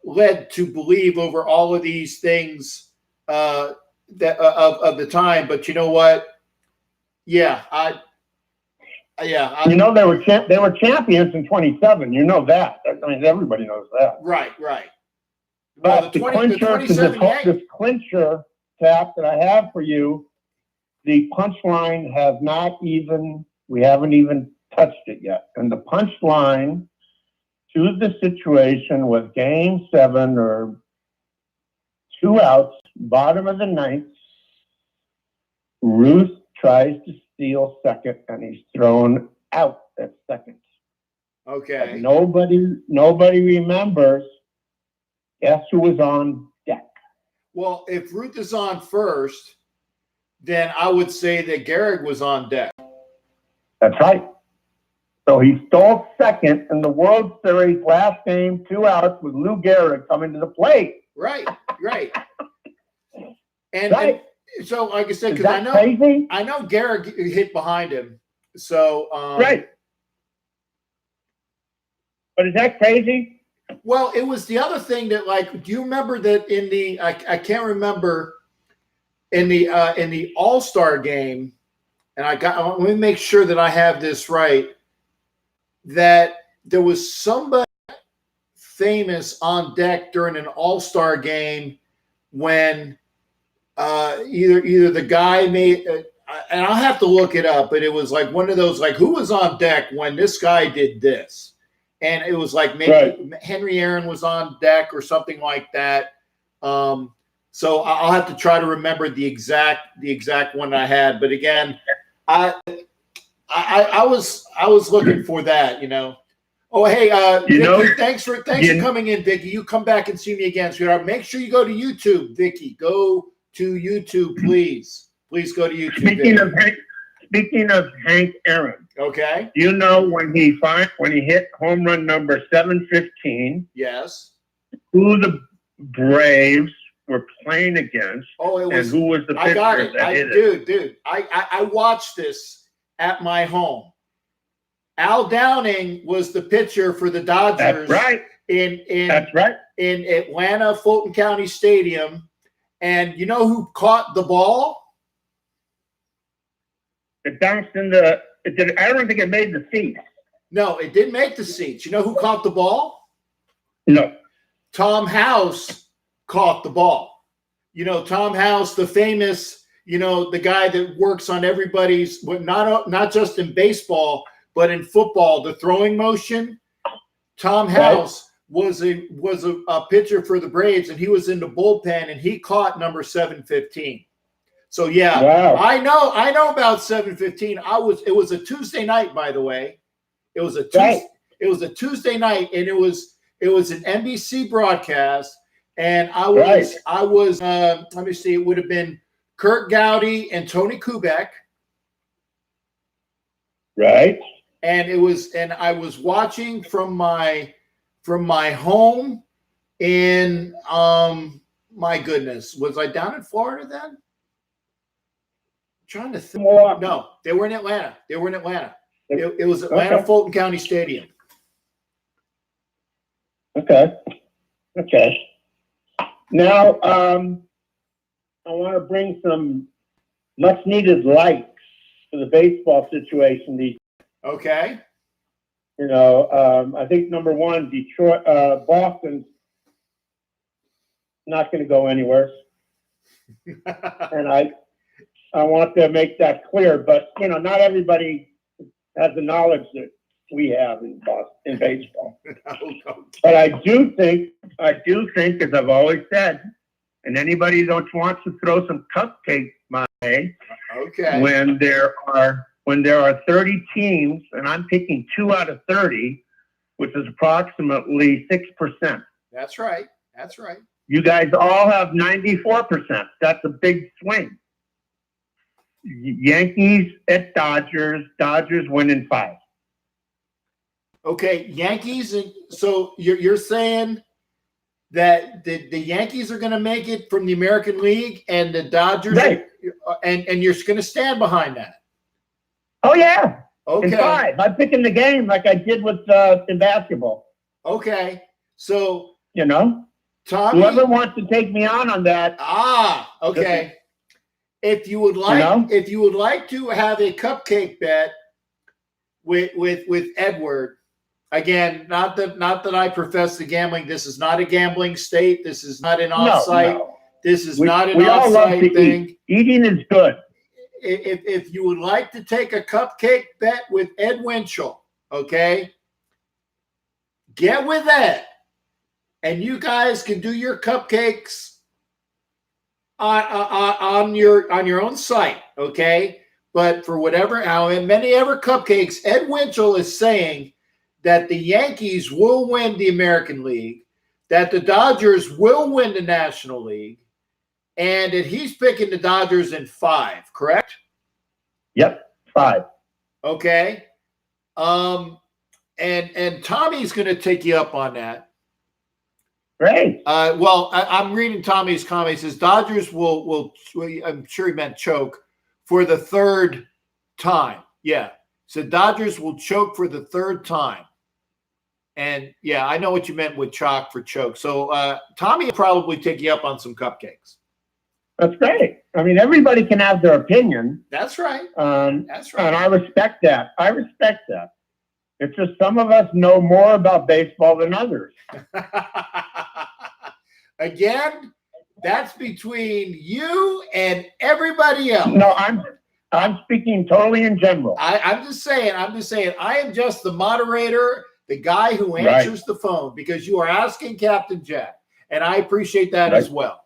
led to believe over all of these things of the time. But you know what? Yeah, You know, they were champions in 27. You know that. I mean, everybody knows that. right. But Well, the clincher to this clincher tap that I have for you, the punchline has not even, we haven't even touched it yet. And the punchline to the situation was game 7 or 2 outs, bottom of the ninth. Ruth tries to steal second and he's thrown out at second. Okay. But nobody remembers. Guess who was on deck? Well, if Ruth is on first, then I would say that Gehrig was on deck. That's right. So he stole second in the World Series last game, 2 outs with Lou Gehrig coming to the plate. Right. And, Right. and so, like I said, Is because that crazy? I know Gehrig hit behind him. So Right. But is that crazy? Well, it was the other thing that, like, do you remember that in the I can't remember in the All-Star game, and let me make sure that I have this right, that there was somebody famous on deck during an All-Star game when either the guy made and I'll have to look it up, but it was like one of those, like, who was on deck when this guy did this? And it was like maybe Henry Aaron was on deck or something like that. So I'll have to try to remember the exact one I had. But again, I was looking for that, you know. Oh, hey, Vicky, thanks for coming in, Vicky. You come back and see me again, sweetheart. Make sure you go to YouTube, Vicky. Go to YouTube, please. Please go to YouTube. Speaking of Hank Aaron, okay. You know when he hit home run number 715, yes, who the Braves were playing against? Oh, it was. And who was the pitcher I got it. that hit it? Dude, I watched this at my home. Al Downing was the pitcher for the Dodgers. That's right. That's right. In Atlanta, Fulton County Stadium, and you know who caught the ball? It bounced in the. I don't think it made the seats. No, it didn't make the seats. You know who caught the ball? No. Tom House caught the ball. You know, Tom House, the famous, you know, the guy that works on everybody's, but not just in baseball, but in football, the throwing motion. Tom House was a pitcher for the Braves, and he was in the bullpen, and he caught number 715. So yeah, wow. I know about 715. It was a Tuesday night, by the way. It was a Tuesday night, and it was an NBC broadcast, and I was let me see, it would have been Kurt Gowdy and Tony Kubek. Right. And I was watching from my home in my goodness, was I down in Florida then? Trying to think. No, they were in Atlanta. It was Atlanta Fulton County Stadium. Okay. Now, I want to bring some much needed light to the baseball situation. Okay. You know, I think number one, Boston's not going to go anywhere, and I want to make that clear, but you know, not everybody has the knowledge that we have in baseball. But I do think, as I've always said, and anybody that wants to throw some cupcakes my way, when there are 30 teams, and I'm picking 2 out of 30, which is approximately 6%. That's right. You guys all have 94%. That's a big swing. Yankees at Dodgers winning 5. Okay, Yankees. So you're saying that the Yankees are going to make it from the American League, and the Dodgers, right? And you're going to stand behind that. Oh yeah, Okay. In 5. I'm picking the game like I did with in basketball. Okay. So, You know, Tommy. whoever wants to take me on that. Okay. If you would like, if you would like to have a cupcake bet with Edward, again, not that I profess the gambling. This is not a gambling state. This is not an offsite. No. This is We not an all love offsite to thing. eat. Eating is good. If you would like to take a cupcake bet with Ed Winchell, okay, get with Ed, and you guys can do your cupcakes on your own site, okay. But for whatever, how many ever cupcakes, Ed Winchell is saying that the Yankees will win the American League, that the Dodgers will win the National League, and that he's picking the Dodgers in 5, correct? Yep, 5. Okay. And Tommy's going to take you up on that. Great. Well, I'm reading Tommy's comments. He says Dodgers will, I'm sure he meant choke for the 3rd time. Yeah. So Dodgers will choke for the 3rd time. And yeah, I know what you meant with chalk for choke. So Tommy will probably take you up on some cupcakes. That's great. I mean, everybody can have their opinion. That's right. That's right. And I respect that. It's just some of us know more about baseball than others. Again, that's between you and everybody else. No, I'm speaking totally in general. I'm just saying, I am just the moderator, the guy who answers the phone, because you are asking Captain Jack, and I appreciate that as well.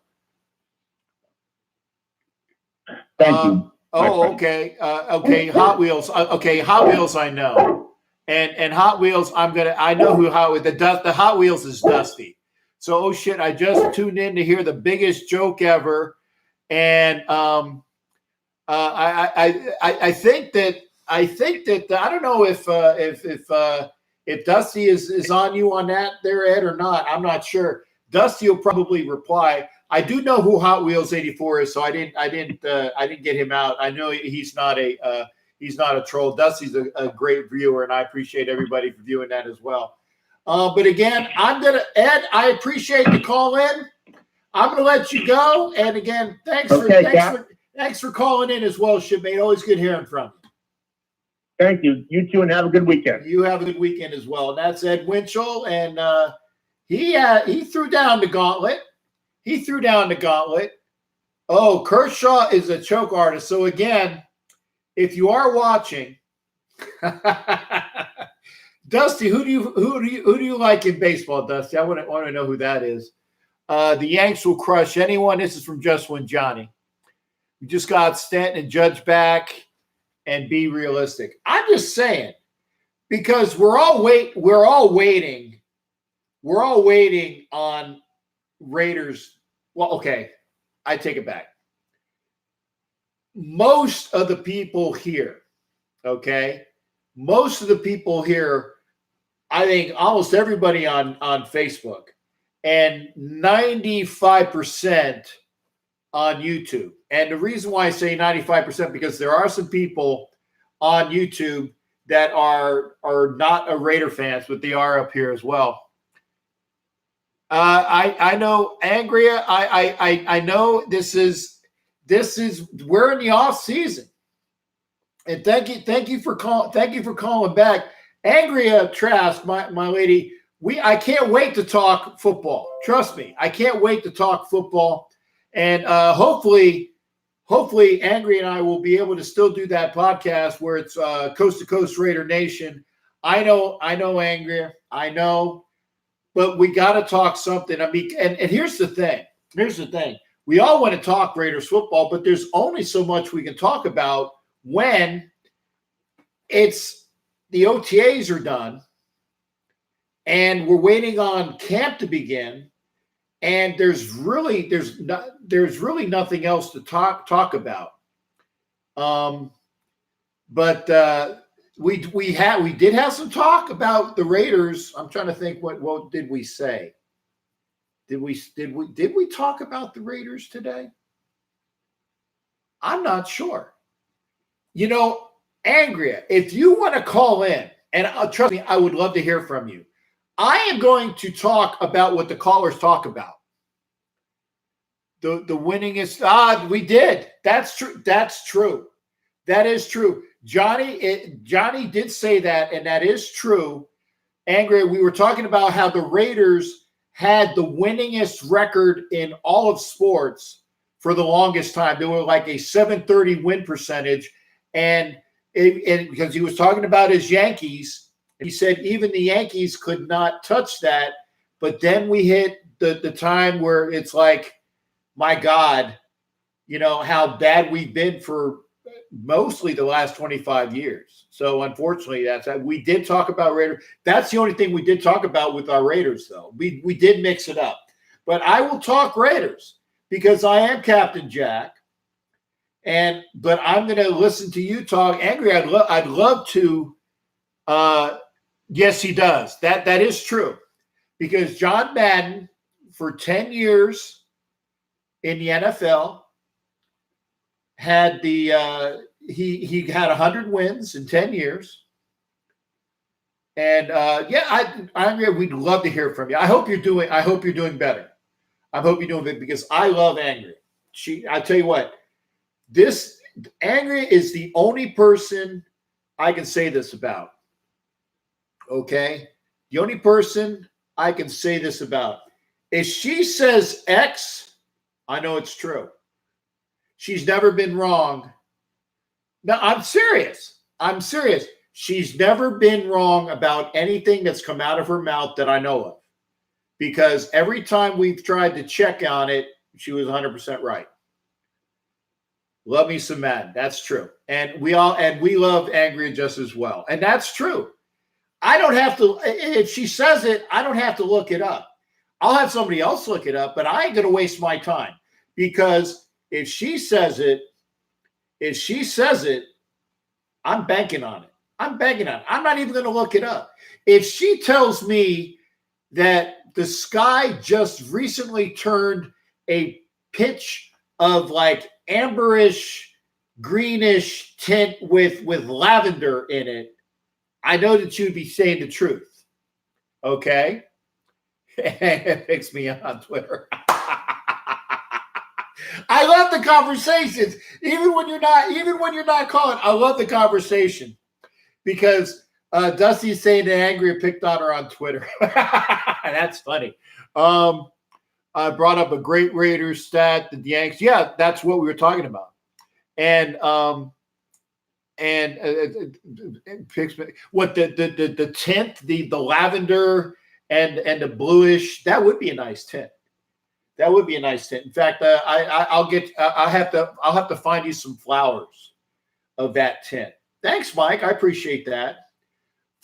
Thank you. Okay. Okay. Hot Wheels. Okay. Hot Wheels. I know. And Hot Wheels. I know who the Hot Wheels is Dusty. So, oh shit. I just tuned in to hear the biggest joke ever. And, I think that I don't know if Dusty is on you on that there, Ed, or not. I'm not sure. Dusty will probably reply. I do know who Hot Wheels 84 is, so I didn't get him out. I know he's not a troll. Dusty's a great viewer, and I appreciate everybody for viewing that as well. But again, Ed, I appreciate the call in. I'm gonna let you go. And again, thanks for calling in as well, shipmate. Always good hearing from you. Thank you. You too, and have a good weekend. You have a good weekend as well. And that's Ed Winchell, and he threw down the gauntlet. Oh, Kershaw is a choke artist. So again, if you are watching, Dusty, who do you like in baseball, Dusty? I want to know who that is. The Yanks will crush anyone. This is from Just Win Johnny. We just got Stanton and Judge back, and be realistic. I'm just saying, because we're all waiting on Raiders. Well, okay, I take it back. Most of the people here, I think almost everybody on Facebook, and 95% on YouTube. And the reason why I say 95%, because there are some people on YouTube that are not a Raider fans, but they are up here as well. I know, Angria. I know this is we're in the off season, and thank you for calling back, Angria Trask, my lady. I can't wait to talk football. Trust me, I can't wait to talk football, and hopefully, Angry and I will be able to still do that podcast where it's Coast to Coast Raider Nation. I know, Angry. I know. But we got to talk something. I mean, and here's the thing. We all want to talk Raiders football, but there's only so much we can talk about when it's the OTAs are done and we're waiting on camp to begin. And there's really nothing else to talk about. We did have some talk about the Raiders. I'm trying to think what did we say? Did we talk about the Raiders today? I'm not sure. You know, Andrea, if you want to call in, and trust me, I would love to hear from you. I am going to talk about what the callers talk about. The winningest. We did. That's true. That's true. That is true. Johnny did say that, and that is true. Andrea, we were talking about how the Raiders had the winningest record in all of sports for the longest time. They were like a 730 win percentage, and because he was talking about his Yankees, he said even the Yankees could not touch that. But then we hit the time where it's like, my God, you know, how bad we've been for mostly the last 25 years. So unfortunately, we did talk about Raiders. That's the only thing we did talk about with our Raiders, though. We did mix it up. But I will talk Raiders because I am Captain Jack. But I'm going to listen to you talk. Angry, I'd love to. Yes, he does. That is true. Because John Madden, for 10 years in the NFL, had he had 100 wins in 10 years. And Andrea, we'd love to hear from you. I hope you're doing better. I hope you're doing it because I love Andrea. I tell you what, Andrea is the only person I can say this about. Okay? The only person I can say this about. If she says X, I know it's true. She's never been wrong. No, I'm serious. She's never been wrong about anything that's come out of her mouth that I know of. Because every time we've tried to check on it, she was 100% right. Love me some Madden. That's true. And we love Angria just as well. And that's true. I don't have to, if she says it, I don't have to look it up. I'll have somebody else look it up, but I ain't going to waste my time. Because if she says it, I'm banking on it. I'm not even going to look it up. If she tells me that the sky just recently turned a pitch of like amberish, greenish tint with lavender in it, I know that you'd be saying the truth. Okay? It picks me up on Twitter. I love the conversations. Even when you're not calling, I love the conversation. Because Dusty's saying that Angry picked on her on Twitter. That's funny. I brought up a great Raiders stat, the Yanks. Yeah, that's what we were talking about. And picks what the tint, the lavender and the bluish. That would be a nice tint. That would be a nice tint. In fact, I'll have to find you some flowers of that tint. Thanks, Mike. I appreciate that.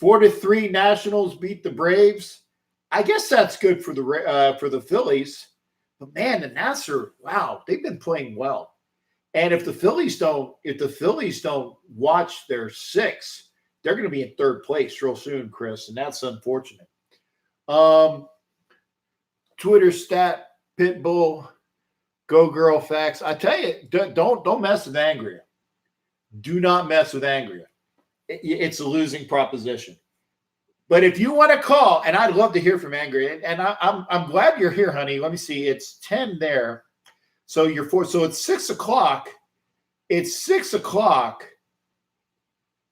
4-3 Nationals beat the Braves. I guess that's good for the Phillies. But man, the Nats wow, they've been playing well. And if the Phillies don't watch their 6, they're going to be in 3rd place real soon, Chris, and that's unfortunate. Twitter stat Pitbull, go girl facts. I tell you, don't mess with Angria. Do not mess with Angria. It's a losing proposition. But if you want to call, and I'd love to hear from Angria, and I'm glad you're here, honey. Let me see. It's 10 there. So you're 4. So it's 6 o'clock. It's 6 o'clock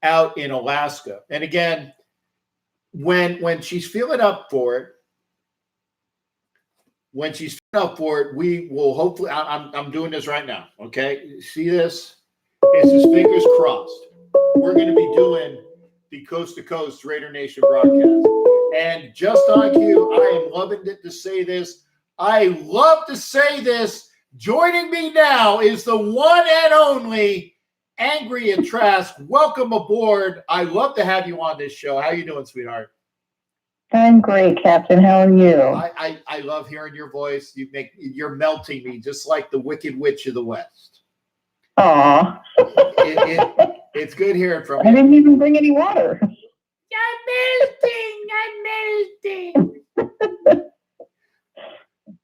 out in Alaska. And again, when she's feeling up for it, we will hopefully. I'm doing this right now. Okay, see this? It's his fingers crossed. We're going to be doing the Coast to Coast Raider Nation broadcast. And just on cue, I am loving it to say this. I love to say this. Joining me now is the one and only Angria Trask. Welcome aboard. I love to have you on this show. How you doing, sweetheart? I'm great, Captain. How are you? I love hearing your voice. You're melting me just like the Wicked Witch of the West. Aw. It's good hearing from you. I didn't even bring any water. I'm melting.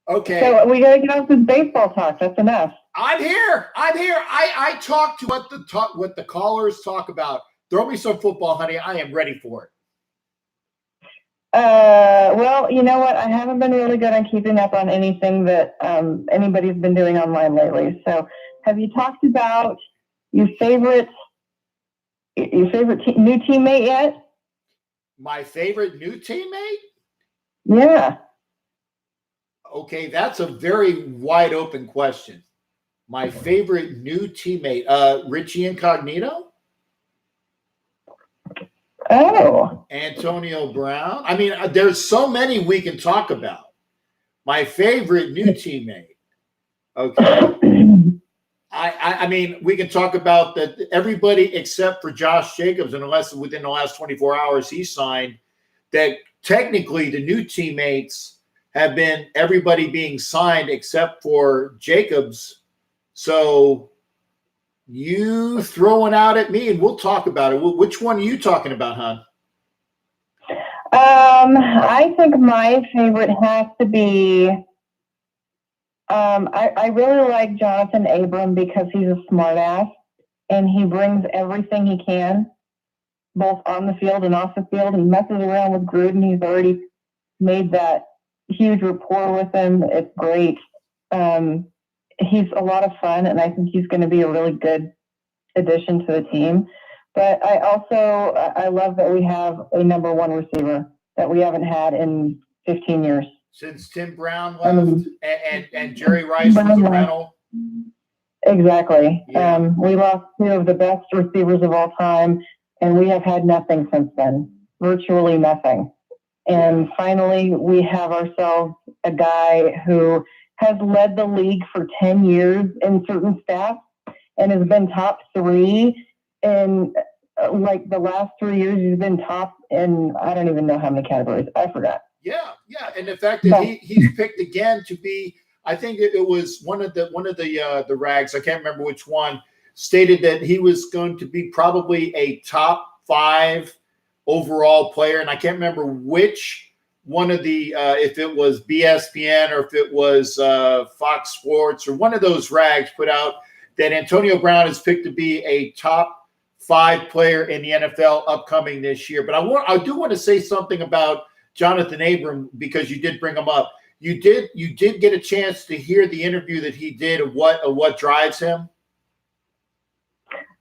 Okay. So we got to get off this baseball talk. That's enough. I'm here. I talk to what the callers talk about. Throw me some football, honey. I am ready for it. Well, you know what? I haven't been really good on keeping up on anything that anybody's been doing online lately. So, have you talked about your favorite new teammate yet? My favorite new teammate? Yeah. Okay, that's a very wide open question. My favorite new teammate, Richie Incognito? Oh. Antonio Brown. I mean, there's so many we can talk about. My favorite new teammate. Okay. I mean, we can talk about that everybody except for Josh Jacobs, and unless within the last 24 hours he signed, that technically the new teammates have been everybody being signed except for Jacobs. So you throw it out at me and we'll talk about it. Which one are you talking about, hon? I think my favorite has to be, I really like Jonathan Abram because he's a smartass and he brings everything he can, both on the field and off the field. He messes around with Gruden. He's already made that huge rapport with him. It's great. He's a lot of fun, and I think he's going to be a really good addition to the team. But I love that we have a number one receiver that we haven't had in 15 years. Since Tim Brown left and Jerry Rice was a rental. Exactly. Yeah. We lost two of the best receivers of all time, and we have had nothing since then, virtually nothing. And finally, we have ourselves a guy who has led the league for 10 years in certain stats and has been top 3 in like the last 3 years. He's been top in, I don't even know how many categories. I forgot. Yeah. And the fact that he's picked again to be, I think it was one of the rags, I can't remember which one, stated that he was going to be probably a top 5 overall player. And I can't remember which one of the, if it was BSPN or if it was Fox Sports or one of those rags put out that Antonio Brown is picked to be a top 5 player in the NFL upcoming this year. But I do want to say something about Jonathan Abram because you did bring him up. You did get a chance to hear the interview that he did of what drives him?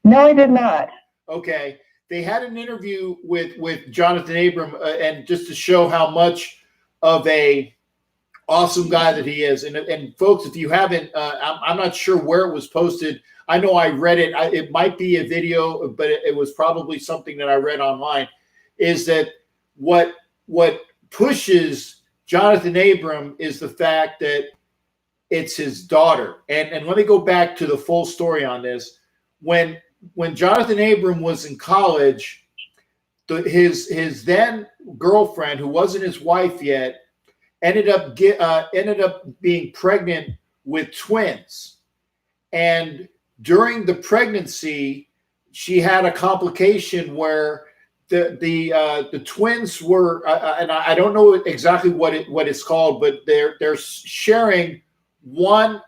No, I did not. Okay. They had an interview with Jonathan Abram, and just to show how much of a awesome guy that he is. And folks, if you haven't, I'm not sure where it was posted. I know I read it. It might be a video, but it was probably something that I read online. Is that what pushes Jonathan Abram is the fact that it's his daughter. And let me go back to the full story on this. When Jonathan Abram was in college, his then girlfriend, who wasn't his wife yet, ended up being pregnant with twins. And during the pregnancy, she had a complication where the twins were, and I don't know exactly what it's called, but they're sharing one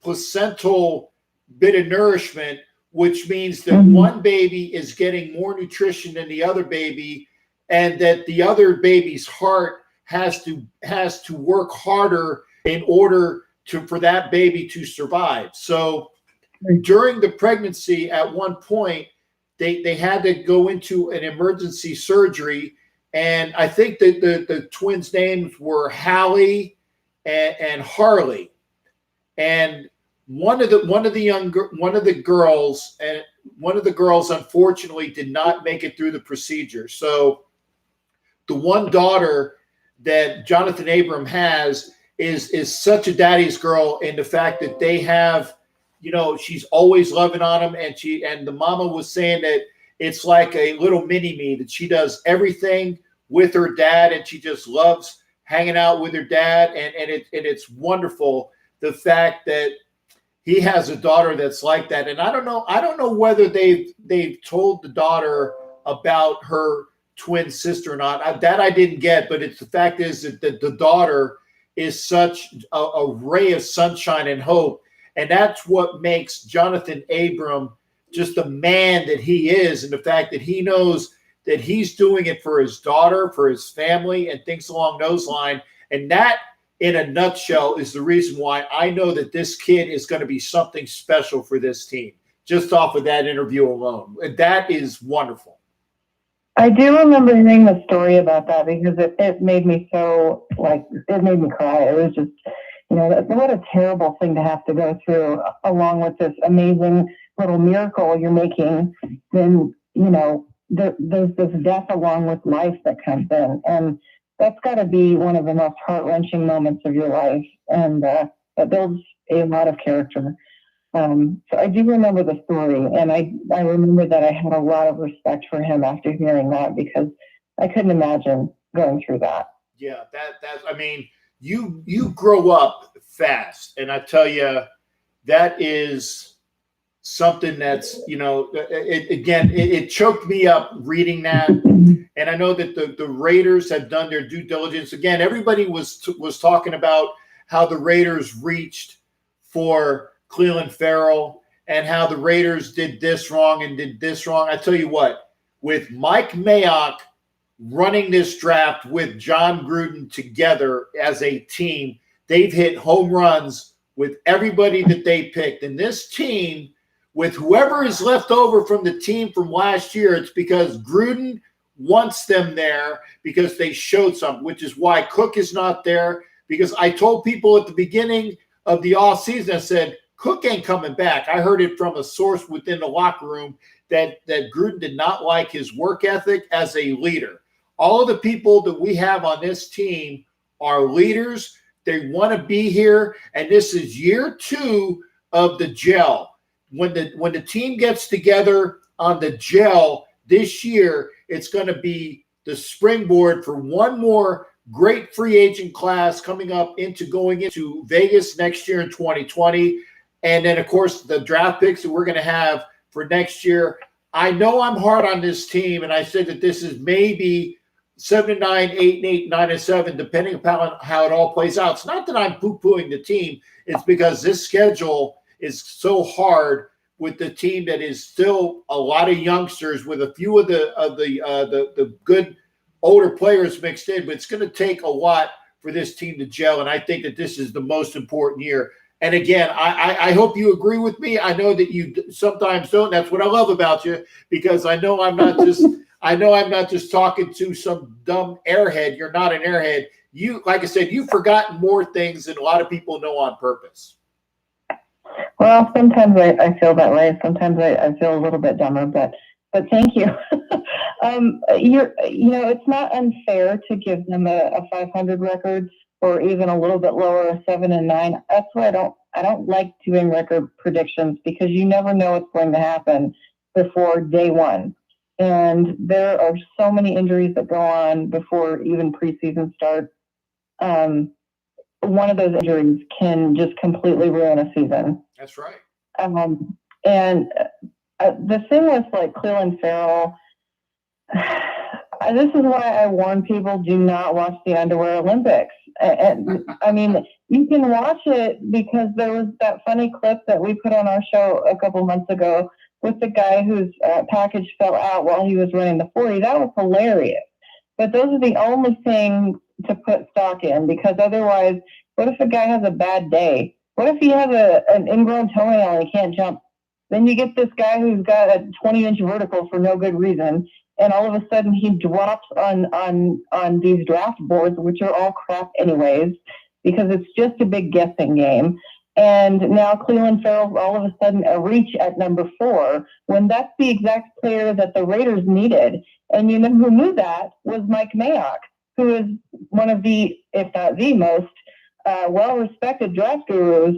placental bit of nourishment, which means that one baby is getting more nutrition than the other baby, and that the other baby's heart has to work harder in order for that baby to survive. So during the pregnancy, at one point, they had to go into an emergency surgery, and I think that the twins' names were Hallie and Harley, and one of the girls unfortunately did not make it through the procedure. So the one daughter that Jonathan Abram has is such a daddy's girl in the fact that they have, she's always loving on him, and the mama was saying that it's like a little mini me, that she does everything with her dad and she just loves hanging out with her dad, and it's wonderful the fact that he has a daughter that's like that. And I don't know whether they've told the daughter about her twin sister or not. That I didn't get, but the fact is that the daughter is such a ray of sunshine and hope. And that's what makes Jonathan Abram just the man that he is, and the fact that he knows that he's doing it for his daughter, for his family, and things along those lines. And that, in a nutshell, is the reason why I know that this kid is going to be something special for this team, just off of that interview alone. And that is wonderful. I do remember hearing the story about that because it made me so, like, it made me cry. It was just, you know, what a terrible thing to have to go through, along with this amazing little miracle you're making. Then, you know, there's this death along with life that comes in. And that's got to be one of the most heart-wrenching moments of your life. And it builds a lot of character. So I do remember the story, and I remember that I had a lot of respect for him after hearing that, because I couldn't imagine going through that. Yeah, that's, I mean, you grow up fast, and I tell you, that is something that's, you know, it choked me up reading that. And I know that the Raiders have done their due diligence. Again, everybody was talking about how the Raiders reached for Clelin Ferrell and how the Raiders did this wrong and did this wrong. I tell you what, with Mike Mayock running this draft with John Gruden together as a team, they've hit home runs with everybody that they picked. And this team, with whoever is left over from the team from last year, it's because Gruden wants them there because they showed something, which is why Cook is not there. Because I told people at the beginning of the offseason, I said, Cook ain't coming back. I heard it from a source within the locker room that Gruden did not like his work ethic as a leader. All of the people that we have on this team are leaders. They want to be here, and this is year 2 of the gel. When the team gets together on the gel this year, it's going to be the springboard for one more great free agent class coming into Vegas next year in 2020. And then, of course, the draft picks that we're going to have for next year. I know I'm hard on this team, and I said that this is maybe 7-9, 8-8, 9-7, depending upon how it all plays out. It's not that I'm poo-pooing the team. It's because this schedule is so hard with the team that is still a lot of youngsters with a few of the good older players mixed in. But it's going to take a lot for this team to gel, and I think that this is the most important year. And again, I hope you agree with me. I know that you sometimes don't. That's what I love about you, because I know I'm not just talking to some dumb airhead. You're not an airhead. You, like I said, you've forgotten more things than a lot of people know on purpose. Well, sometimes I feel that way. Sometimes I feel a little bit dumber, but thank you. It's not unfair to give them a 500 record, or even a little bit lower, a 7-9. That's why I don't like doing record predictions, because you never know what's going to happen before day one. And there are so many injuries that go on before even preseason starts. One of those injuries can just completely ruin a season. That's right. And the thing with, like, Clelin Ferrell, this is why I warn people, do not watch the Underwear Olympics. And I mean, you can watch it, because there was that funny clip that we put on our show a couple months ago with the guy whose package fell out while he was running the 40. That was hilarious. But those are the only things to put stock in, because otherwise, what if a guy has a bad day? What if he has an ingrown toenail and he can't jump? Then you get this guy who's got a 20-inch vertical for no good reason, and all of a sudden he drops on these draft boards, which are all crap anyways, because it's just a big guessing game. And now Clelin Ferrell's all of a sudden a reach at number 4, when that's the exact player that the Raiders needed. And you know who knew that was Mike Mayock, who is one of the, if not the most well-respected draft gurus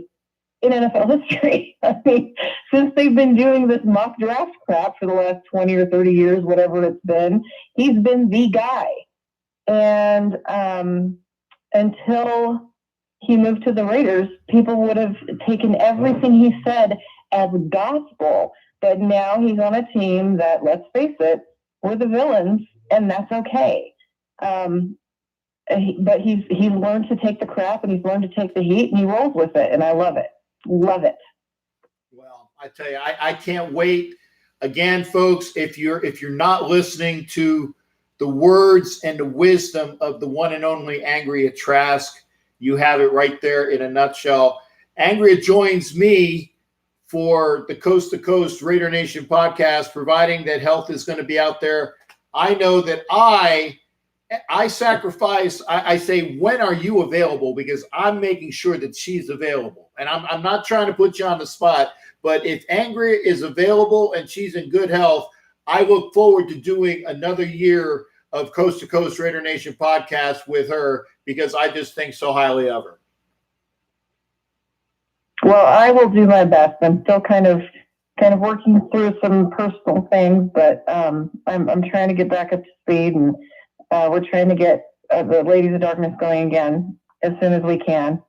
in NFL history. I mean, since they've been doing this mock draft crap for the last 20 or 30 years, whatever it's been, he's been the guy. And until he moved to the Raiders, people would have taken everything he said as gospel. But now he's on a team that, let's face it, we're the villains, and that's okay. But he's learned to take the crap, and he's learned to take the heat, and he rolls with it, and I love it. Love it. Well, I tell you, I can't wait Again, folks, if you're not listening to the words and the wisdom of the one and only Angria Trask, you have it right there in a nutshell. Angria joins me for the Coast to Coast Raider Nation podcast, providing that health is going to be out there. I know that I sacrifice. I say, when are you available? Because I'm making sure that she's available. And I'm not trying to put you on the spot, but if Angria is available and she's in good health, I look forward to doing another year of Coast to Coast Raider Nation podcast with her, because I just think so highly of her. Well, I will do my best. I'm still kind of working through some personal things, but I'm trying to get back up to speed, and we're trying to get the Ladies of Darkness going again as soon as we can.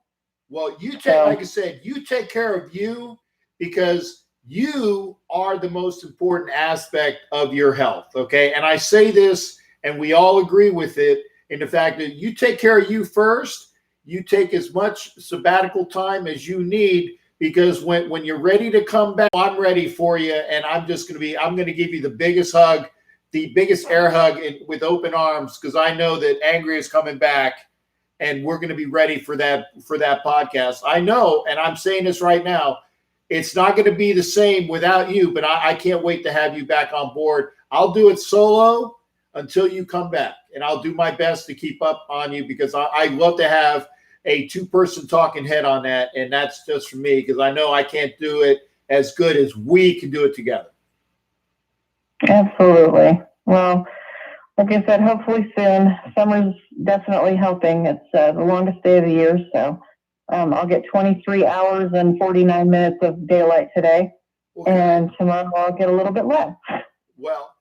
Well, like I said, you take care of you, because you are the most important aspect of your health, okay? And I say this, and we all agree with it, in the fact that you take care of you first. You take as much sabbatical time as you need, because when you're ready to come back, I'm ready for you, and I'm going to give you the biggest hug, the biggest air hug with open arms, because I know that Angria is coming back, and we're going to be ready for that podcast. I know, and I'm saying this right now, it's not going to be the same without you, but I can't wait to have you back on board. I'll do it solo until you come back, and I'll do my best to keep up on you, because I love to have a two-person talking head on that, and that's just for me, because I know I can't do it as good as we can do it together. Absolutely. Well, like I said, hopefully soon. Summer's definitely helping. It's the longest day of the year, so I'll get 23 hours and 49 minutes of daylight today, and tomorrow I'll get a little bit less. Well,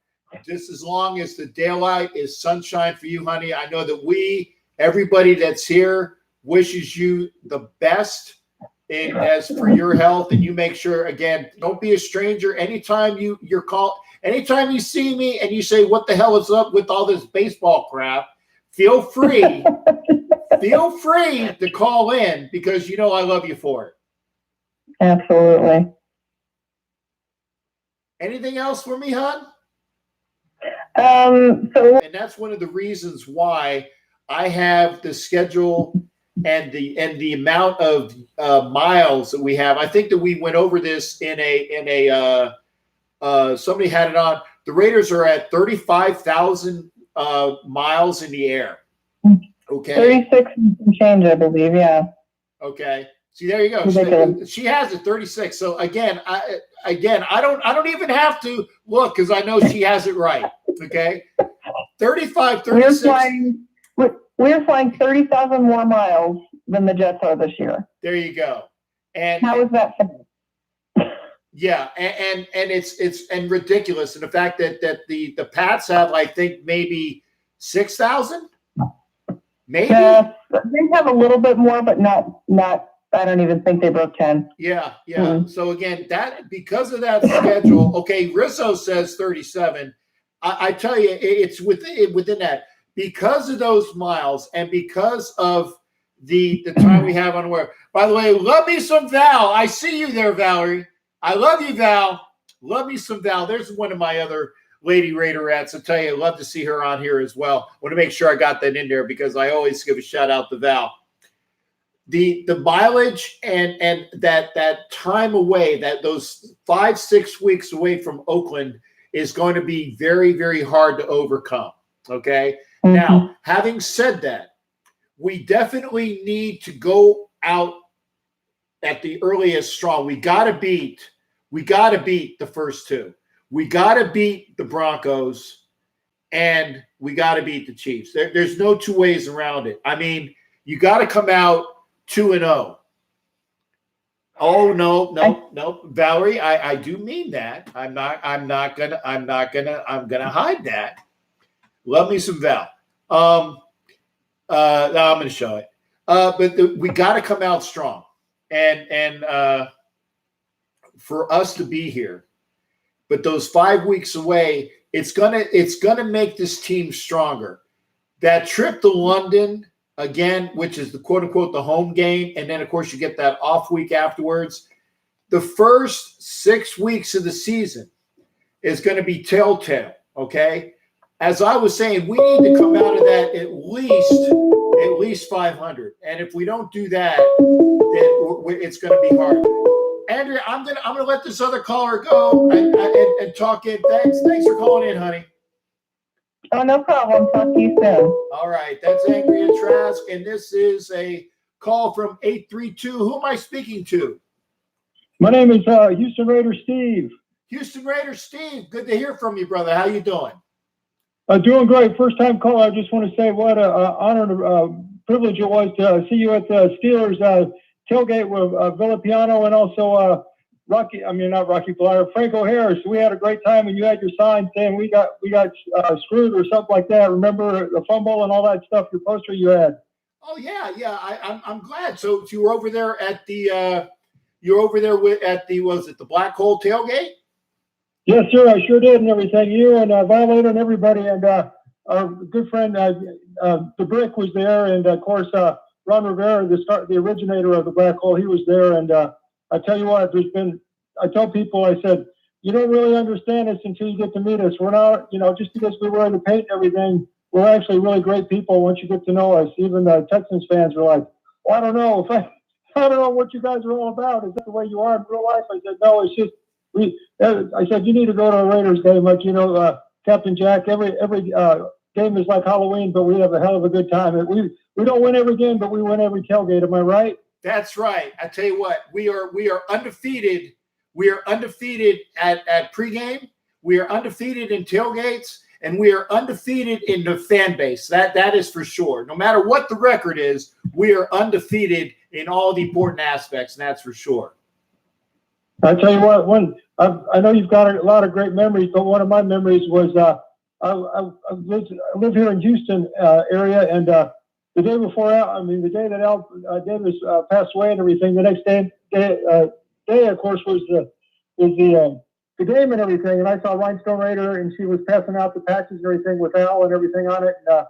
just as long as the daylight is sunshine for you, honey, I know that everybody that's here, wishes you the best as for your health, and you make sure, again, don't be a stranger. Anytime anytime you see me and you say, what the hell is up with all this baseball crap, feel free to call in, because I love you for it. Absolutely. Anything else for me, hon? And that's one of the reasons why I have the schedule and the amount of miles that we have. I think that we went over this in a somebody had it on. The Raiders are at 35,000 miles in the air. Okay. 36 and some change, I believe. Yeah. Okay. See, there you go. She has it 36. So again, I don't even have to look, because I know she has it right. Okay. 35, 36. We're flying 30,000 more miles than the Jets are this year. There you go. And how is that? Yeah, and it's ridiculous. And the fact that the Pats have, I think, maybe 6,000. Maybe they have a little bit more, but not. I don't even think they broke 10. Yeah. Mm-hmm. So again, because of that schedule. Okay, Rizzo says 37. I tell you, it's within that. Because of those miles, and because of the time we have on the wear. By the way, love me some Val. I see you there, Valerie. I love you, Val. Love me some Val. There's one of my other Lady Raiderettes. I tell you, I'd love to see her on here as well. I want to make sure I got that in there, because I always give a shout out to Val. The mileage and that time away, that those 5-6 weeks away from Oakland, is going to be very, very hard to overcome. Okay. Mm-hmm. Now, having said that, we definitely need to go out at the earliest strong. We got to beat the first two. We got to beat the Broncos, and we got to beat the Chiefs. There's no two ways around it. I mean, you got to come out 2-0. Oh no, Valerie, I do mean that. I'm gonna hide that. Love me some Val. No, I'm gonna show it. But we got to come out strong, and for us to be here. But those 5 weeks away, it's gonna make this team stronger. That trip to London again, which is the quote unquote the home game, and then of course you get that off week afterwards. The first 6 weeks of the season is going to be telltale. Okay. As I was saying, we need to come out of that at least 500. And if we don't do that, then it's going to be hard. Andrea, I'm gonna let this other caller go and talk in. Thanks for calling in, honey. Oh, no problem. Talk to you soon. All right, that's Andrea Trask, and this is a call from 832. Who am I speaking to? My name is Houston Raider Steve. Houston Raider Steve. Good to hear from you, brother. How you doing? Doing great. First time call. I just want to say what an honor and privilege it was to see you at the Steelers tailgate with Villapiano and also Franco Harris. We had a great time, and you had your sign saying we got screwed or something like that. Remember the fumble and all that stuff? Your poster you had. Oh yeah. I'm glad. So you were over there at the was it the Black Hole tailgate? Yes, sir. I sure did, and everything. You and Violator and everybody, and our good friend the Brick was there, and of course Ron Rivera, the originator of the Black Hole, he was there. And I tell you what, I tell people, I said, you don't really understand us until you get to meet us. We're not, just because we wear the paint and everything, we're actually really great people once you get to know us. Even the Texans fans were like, well, I don't know what you guys are all about. Is that the way you are in real life? I said, no, it's just, I said, you need to go to a Raiders game. Like, Captain Jack, every game is like Halloween, but we have a hell of a good time. We don't win every game, but we win every tailgate. Am I right? That's right. I tell you what, we are undefeated. We are undefeated at pregame. We are undefeated in tailgates, and we are undefeated in the fan base. That is for sure. No matter what the record is, we are undefeated in all the important aspects, and that's for sure. I tell you what, I know you've got a lot of great memories, but one of my memories was I live here in Houston area, and the day before, the day that Al Davis passed away and everything, the next day of course, was the game and everything. And I saw Rhinestone Raider, and she was passing out the patches and everything with Al and everything on it. And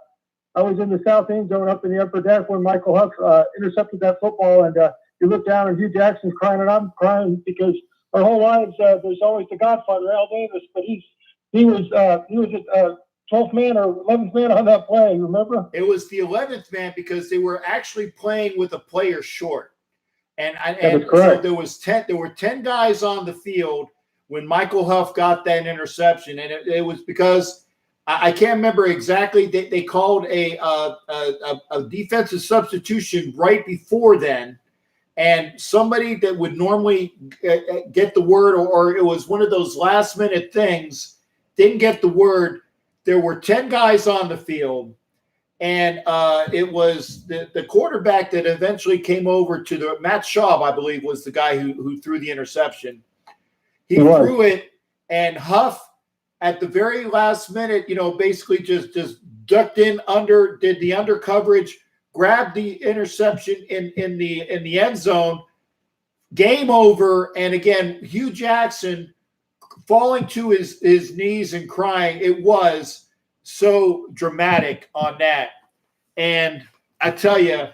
I was in the south end zone up in the upper deck when Michael Huff intercepted that football. And you look down, and Hugh Jackson's crying, and I'm crying because our whole lives there's always the Godfather, Al Davis, but he was a 12th man or 11th man on that play, remember? It was the 11th man because they were actually playing with a player short. And so there were 10 guys on the field when Michael Huff got that interception. And it was because I can't remember exactly. They called a defensive substitution right before then. And somebody that would normally get the word, or it was one of those last minute things, didn't get the word. There were 10 guys on the field, and it was the quarterback that eventually came over to Matt Schaub, I believe, was the guy who threw the interception. He threw it, and Huff, at the very last minute, basically just ducked in did the under coverage, grabbed the interception in the end zone. Game over, and again, Hugh Jackson falling to his knees and crying. It was so dramatic on that. And I tell you,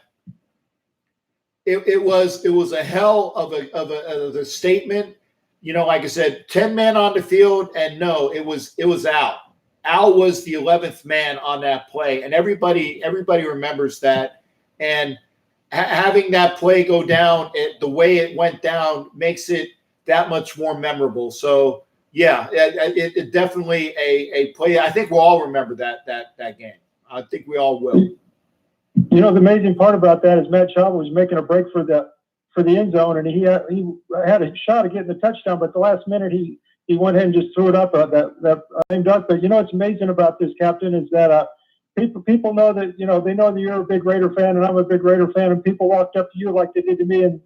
it was a hell of a statement. Like I said, 10 men on the field, and no, it was Al. Al was the 11th man on that play, and everybody remembers that. And having that play go down the way it went down makes it that much more memorable. So yeah, it definitely a play. I think we'll all remember that game. I think we all will. The amazing part about that is Matt Schaub was making a break for the end zone, and he had a shot at getting the touchdown, but the last minute he went ahead and just threw it up that lame duck. But what's amazing about this, Captain, is that people know that they know that you're a big Raider fan, and I'm a big Raider fan, and people walked up to you like they did to me, and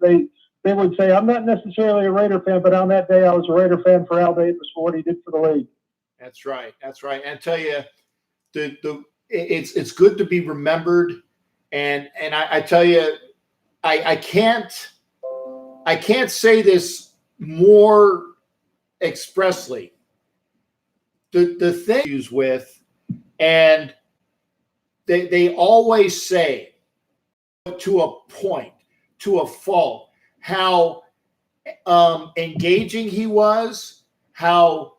they would say, I'm not necessarily a Raider fan, but on that day I was a Raider fan for Al Davis for what he did for the league. That's right. And I tell you, it's good to be remembered. And I tell you, I can't say this more expressly. The thing is with, and they always say to a point, to a fault, how engaging he was, how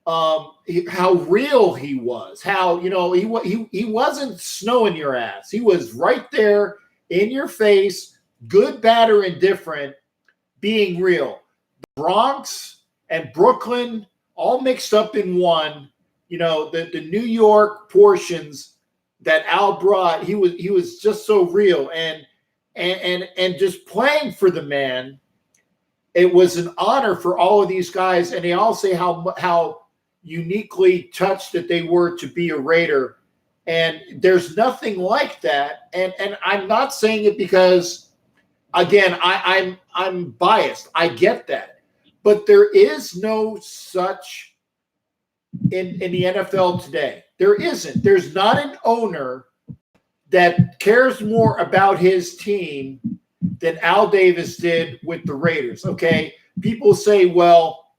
how real he was, how, you know, he wasn't snowing your ass. He was right there in your face, good, bad, or indifferent, being real. The Bronx and Brooklyn all mixed up in one. You know, the New York portions that Al brought, he was just so real and just playing for the man. It was an honor for all of these guys, and they all say how uniquely touched that they were to be a Raider. And there's nothing like that. And I'm not saying it because, again, I'm biased. I get that, but there is no such in the NFL today. There isn't. There's not an owner that cares more about his team than Al Davis did with the Raiders. Okay, people say, well,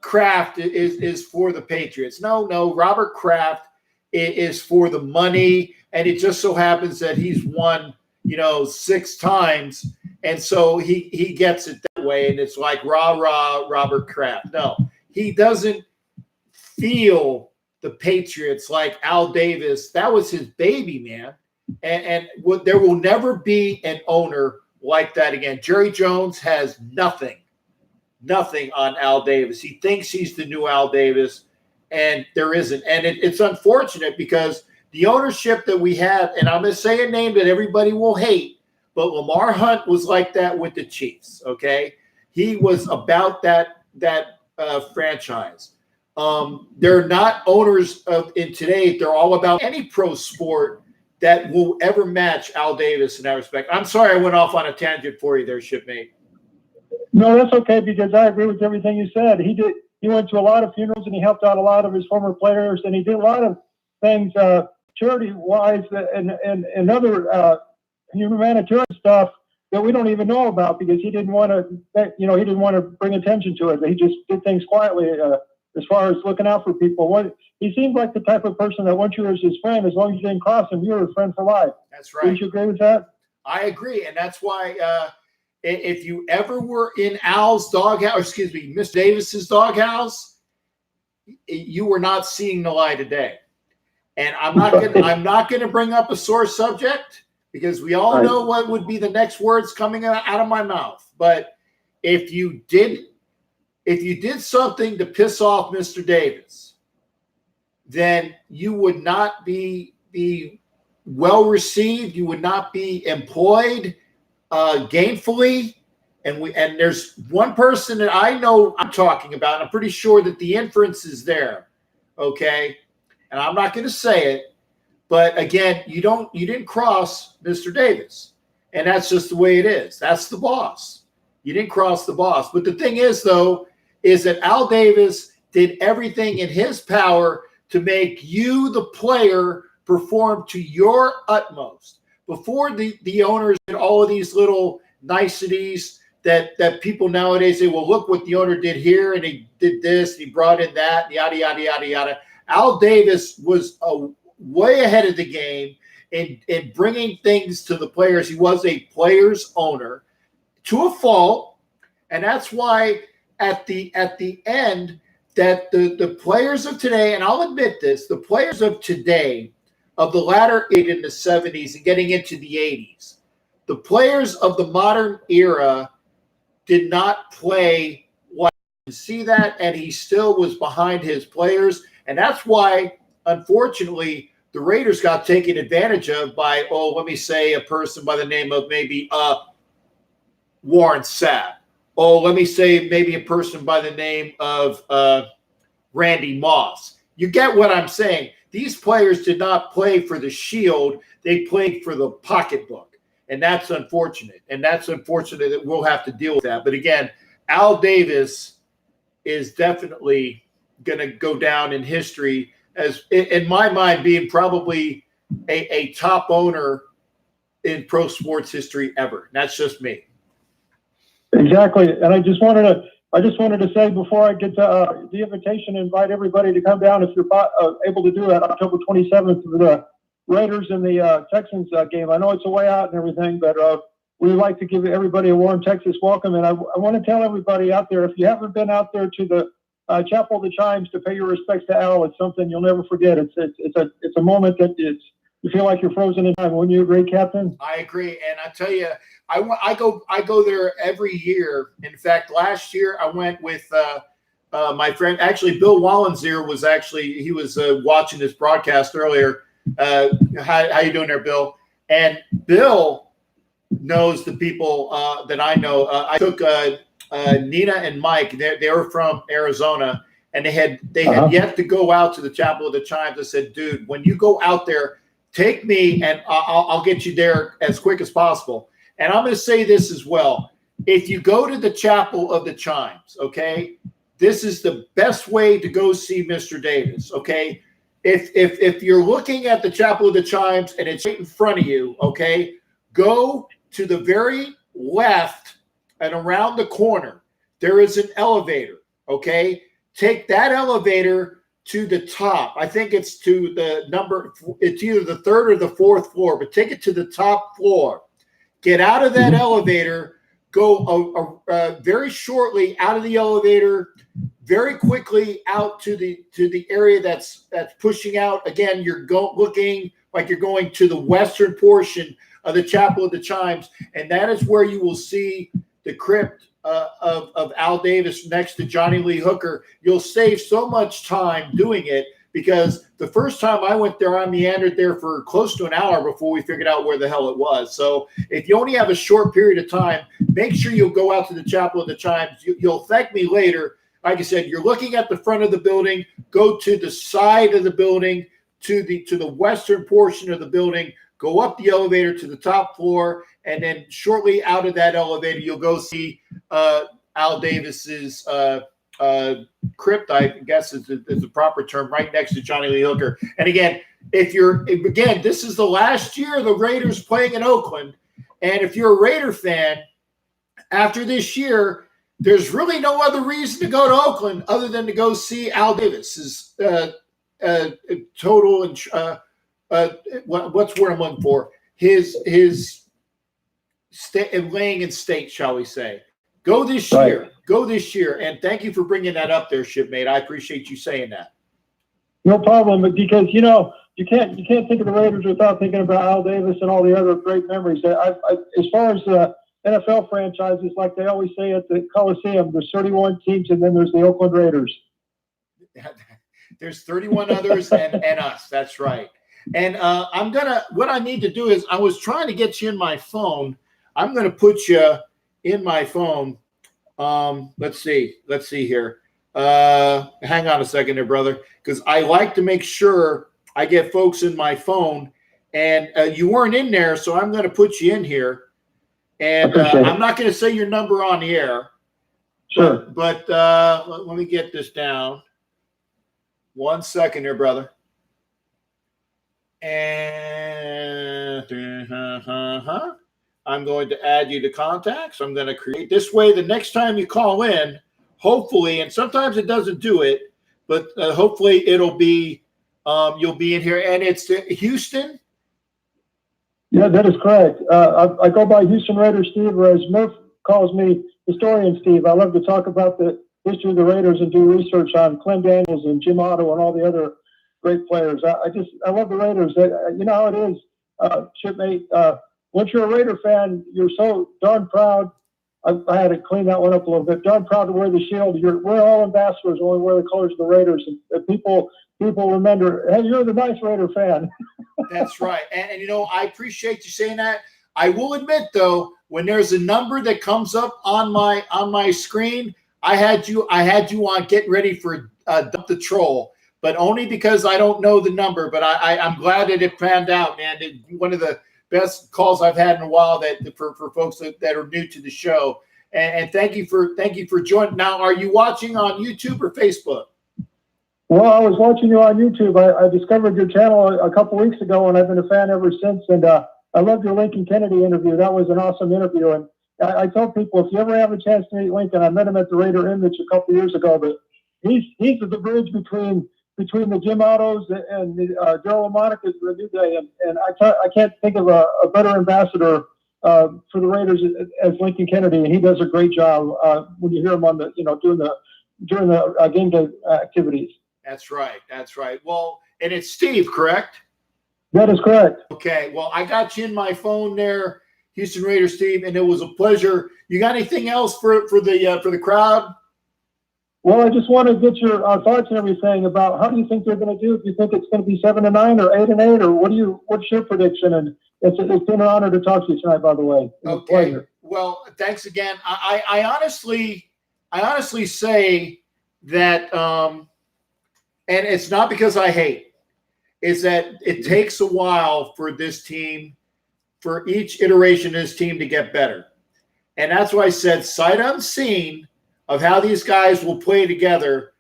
Kraft is for the Patriots. No, Robert Kraft is for the money, and it just so happens that he's won, 6 times, and so he gets it that way, and it's like rah Robert Kraft. No, he doesn't feel the Patriots like Al Davis. That was his baby, man. And there will never be an owner like that again. Jerry Jones has nothing on Al Davis. He thinks he's the new Al Davis, and there isn't. And it's unfortunate because the ownership that we have, and I'm going to say a name that everybody will hate, but Lamar Hunt was like that with the Chiefs, okay? He was about that franchise. They're not owners in today. They're all about any pro sport that will ever match Al Davis in that respect. I'm sorry I went off on a tangent for you there, shipmate. No, that's okay, because I agree with everything you said. He went to a lot of funerals, and he helped out a lot of his former players, and he did a lot of things charity-wise and other humanitarian stuff that we don't even know about, because he didn't want to bring attention to it. He just did things quietly as far as looking out for people. He seemed like the type of person that once you were his friend, as long as you didn't cross him, you were a friend for life. That's right. Don't you agree with that? I agree, and that's why if you ever were in Al's doghouse, Miss Davis's doghouse, you were not seeing the light of day. And I'm not going to bring up a sore subject, because we all know what would be the next words coming out of my mouth. But if you did something to piss off Mr. Davis, then you would not be well received. You would not be employed gainfully. And there's one person that I know I'm talking about, and I'm pretty sure that the inference is there. Okay. And I'm not going to say it, but again, you didn't cross Mr. Davis, and that's just the way it is. That's the boss. You didn't cross the boss. But the thing is, though, is that Al Davis did everything in his power to make you, the player, perform to your utmost. Before the owners did all of these little niceties that people nowadays say, well, look what the owner did here, and he did this, and he brought in that, yada, yada, yada, yada. Al Davis was way ahead of the game in bringing things to the players. He was a player's owner to a fault, and that's why at the end that the players of today, and I'll admit this, the players of today, of the latter 8 in the 70s and getting into the 80s, the players of the modern era did not play like you see that, and he still was behind his players. And that's why, unfortunately, the Raiders got taken advantage of by, let me say a person by the name of maybe Warren Sapp. Let me say maybe a person by the name of Randy Moss. You get what I'm saying. These players did not play for the shield. They played for the pocketbook. And that's unfortunate. And that's unfortunate that we'll have to deal with that. But again, Al Davis is definitely going to go down in history as, in my mind, being probably a top owner in pro sports history ever. That's just me. Exactly. And I just wanted to say before I get to the invitation, invite everybody to come down if you're able to do it October 27th for the Raiders and the Texans game. I know it's a way out and everything, but we would like to give everybody a warm Texas welcome. And I want to tell everybody out there, if you haven't been out there to the Chapel of the Chimes to pay your respects to Al. It's something you'll never forget. It's a moment that you feel like you're frozen in time. Wouldn't you agree, Captain? I agree, and I tell you, I go there every year. In fact, last year I went with my friend. Actually, Bill Wallenzier was watching this broadcast earlier. How you doing there, Bill? And Bill knows the people that I know. I took Nina and Mike. They were from Arizona, and they had yet to go out to the Chapel of the Chimes. I said, dude, when you go out there, take me, and I'll get you there as quick as possible. And I'm going to say this as well. If you go to the Chapel of the Chimes, okay, this is the best way to go see Mr. Davis, okay? If you're looking at the Chapel of the Chimes and it's right in front of you, okay, go to the very left and around the corner. There is an elevator, okay? Take that elevator to the top. I think it's to the number, it's either the third or the fourth floor, but take it to the top floor. Get out of that elevator, go very shortly out of the elevator, very quickly out to the area that's pushing out. Again, you're looking like you're going to the western portion of the Chapel of the Chimes, and that is where you will see the crypt of Al Davis next to Johnny Lee Hooker. You'll save so much time doing it, because the first time I went there, I meandered there for close to an hour before we figured out where the hell it was. So if you only have a short period of time, make sure you'll go out to the Chapel of the Chimes. You'll thank me later. Like I said, you're looking at the front of the building, go to the side of the building, to the western portion of the building, go up the elevator to the top floor, and then shortly out of that elevator, you'll go see Al Davis's crypt, I guess is the proper term, right next to Johnny Lee Hooker. And again, this is the last year the Raiders playing in Oakland. And if you're a Raider fan, after this year, there's really no other reason to go to Oakland other than to go see Al Davis's total and what's where I'm looking for, his laying in state, shall we say. Go this year. Right. Go this year. And thank you for bringing that up there, shipmate. I appreciate you saying that. No problem, but because you can't think of the Raiders without thinking about Al Davis and all the other great memories. As far as NFL franchises, like they always say at the Coliseum, there's 31 teams, and then there's the Oakland Raiders. There's 31 others and us. That's right. And what I need to do is, I was trying to get you in my phone. I'm going to put you in my phone. Let's see here. Hang on a second there, brother, because I like to make sure I get folks in my phone, and you weren't in there, so I'm going to put you in here. And I'm not going to say your number on the air. Sure. But let me get this down. 1 second here, brother. And I'm going to add you to contacts. I'm going to create this way. The next time you call in, hopefully, and sometimes it doesn't do it, but hopefully it'll be, you'll be in here. And it's Houston. Yeah, that is correct. I go by Houston Raiders Steve, or as Murph calls me, Historian Steve. I love to talk about the history of the Raiders and do research on Clem Daniels and Jim Otto and all the other great players. I love the Raiders. You know how it is, shipmate. Once you're a Raider fan, you're so darn proud. I had to clean that one up a little bit. Darn proud to wear the shield. We're all ambassadors when we wear the colors of the Raiders. And people remember, hey, you're the nice Raider fan. That's right. And I appreciate you saying that. I will admit, though, when there's a number that comes up on my screen, I had you on getting ready for Dump the Troll, but only because I don't know the number. But I'm glad that it panned out, man. One of the best calls I've had in a while for folks that are new to the show. And thank you for joining. Now, are you watching on YouTube or Facebook? Well, I was watching you on YouTube. I discovered your channel a couple weeks ago, and I've been a fan ever since. And I loved your Lincoln Kennedy interview. That was an awesome interview. And I tell people, if you ever have a chance to meet Lincoln, I met him at the Raider Image a couple years ago, but he's the bridge between the Jim Ottos and the Daryl Lamonicas of the New Day. And I can't think of a better ambassador for the Raiders as Lincoln Kennedy, and he does a great job when you hear him on doing during the game day activities. That's right. That's right. Well, and it's Steve, correct? That is correct. Okay. Well, I got you in my phone there, Houston Raiders Steve, and it was a pleasure. You got anything else for the crowd? Well, I just want to get your thoughts and everything about how do you think they're going to do? Do you think it's going to be 7-9 or 8-8, or what's your prediction? And it's been an honor to talk to you tonight, by the way. Okay. Pleasure. Well, thanks again. I honestly say that, and it's not because I hate, it's that it takes a while for this team, for each iteration of this team to get better. And that's why I said sight unseen of how these guys will play together.